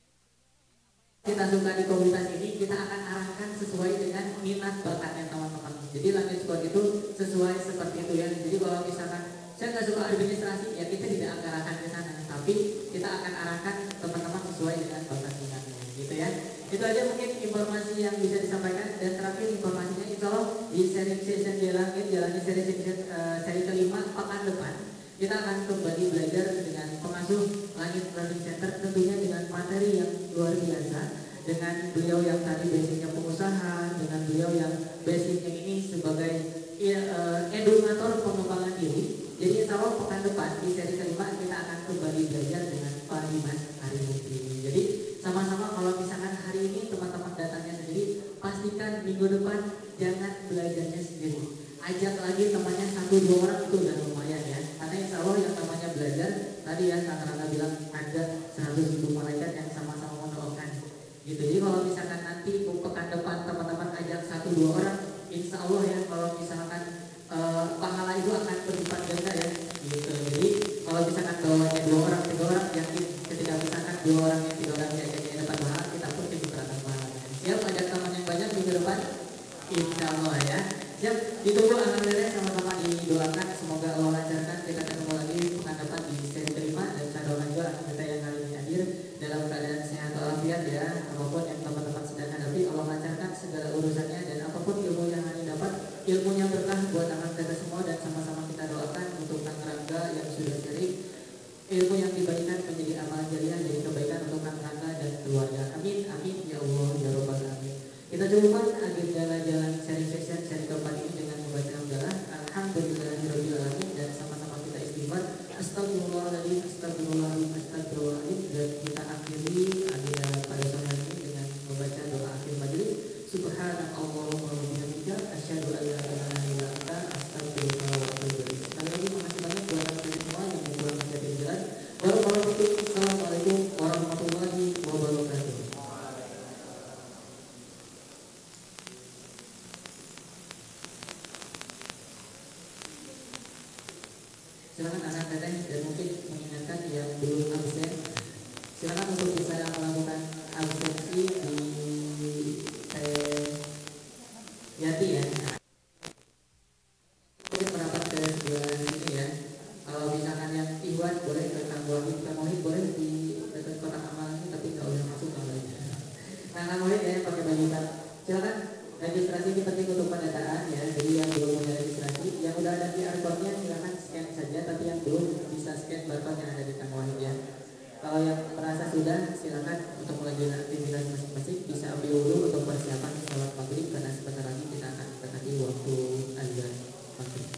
Kita suka di komunitas ini, kita akan arahkan sesuai dengan minat bakatnya teman-teman. Jadi Langit Squad itu sesuai seperti itu ya. Jadi kalau misalkan saya nggak suka administrasi, ya kita tidak akan arahkan ke sana, tapi kita akan arahkan teman-teman sesuai dengan bakat minatnya, gitu ya. Itu aja mungkin informasi yang bisa disampaikan. Dan terakhir informasinya, insya Allah di seri session jalannya seri kelima pekan depan, kita akan kembali belajar dengan pengasuh Langit Learning Center, tentunya dengan materi yang luar biasa, dengan beliau yang tadi basicnya pengusaha, dengan beliau yang basicnya ini sebagai edukator pengembangan diri. Jadi insya Allah pekan depan di seri kelima kita akan kembali belajar dengan Pak Dimas Harimukti. Jadi sama-sama kalau misalkan hari ini teman-teman datangnya sendiri, pastikan minggu depan jangan belajarnya sendiri. Ajak lagi temannya 1-2 orang, itu udah lumayan ya. Karena insya Allah yang namanya belajar, tadi ya Kak Rana bilang ada 100.000 malaikat yang sama-sama mendoakan. Gitu. Jadi kalau misalkan nanti pekan depan teman-teman ajak 1-2 orang, insya Allah ya kalau misalkan pahala itu akan berlipat ganda ya. Gitu. Jadi kalau misalkan bawanya 2 orang, 3 orang, yakin ketika misalkan 2 orang yang 3 orang diajaknya dapat pahala, kita pun jadi berapa pahala. Siap ajak teman yang banyak minggu depan, insya Allah ya. Siap, ditunggu alhamdulillah, sama-sama didoakan semoga Allah lancarkan. Kita ketemu lagi pekan depan di seri kelima, dan saya doakan juga kita yang kali ini hadir dalam keadaan sehat walafiat ya. Apapun yang teman-teman sedang hadapi, Allah lancarkan segala urusannya, dan apapun ilmu yang Anda dapat, ilmunya berkah buat anak kita semua. Dan sama-sama kita doakan untuk Kang Rangga yang sudah sering, ilmu yang diberikan menjadi amal jariah, jadi kebaikan untuk Kang Rangga dan keluarga. Amin, amin ya Allah ya Rabbal alamin. Kita coba agenda jalan seri session seri keempat ini dengan membaca hamdalah alhamdulillahirabbil alamin, dan sama-sama kita istighfar astagfirullahaladzim astagfirullahaladzim astagfirullahaladzim, dan kita akhiri agenda pada sore hari ini dengan membaca doa akhir majelis. Subhanallahumma wa bihamdika asyhadu an la ilaha illa anta astaghfiruka wa atubu ilaik. Sekali lagi makasih banyak buat teman-teman semua yang pulang menjadi jalan. Wassalamualaikum warahmatullahi wabarakatuh. Silakan anak teteh, dan mungkin mengingatkan yang belum absen, silakan untuk bisa melakukan absensi di Yati ya. Mungkin merapat ke sebelah sini ya. Kalau misalkan yang Iwan boleh ke Kang Wahid boleh di dekat kotak amal ini, tapi nggak usah masuk Kang Wahid. Nah Kang Wahid ya pakai baju hitam. Silakan, registrasi ini penting untuk pendataan ya. Jadi yang belum punya registrasi, yang udah ada QR code-nya silakan scan saja, tapi yang belum bisa scan barcode yang ada di Kang Wahid ya. Kalau yang merasa sudah, silakan untuk melanjutkan aktivitas masing-masing, bisa ambil dulu untuk persiapan sholat maghrib, karena sebentar lagi kita akan mendekati waktu azan maghrib.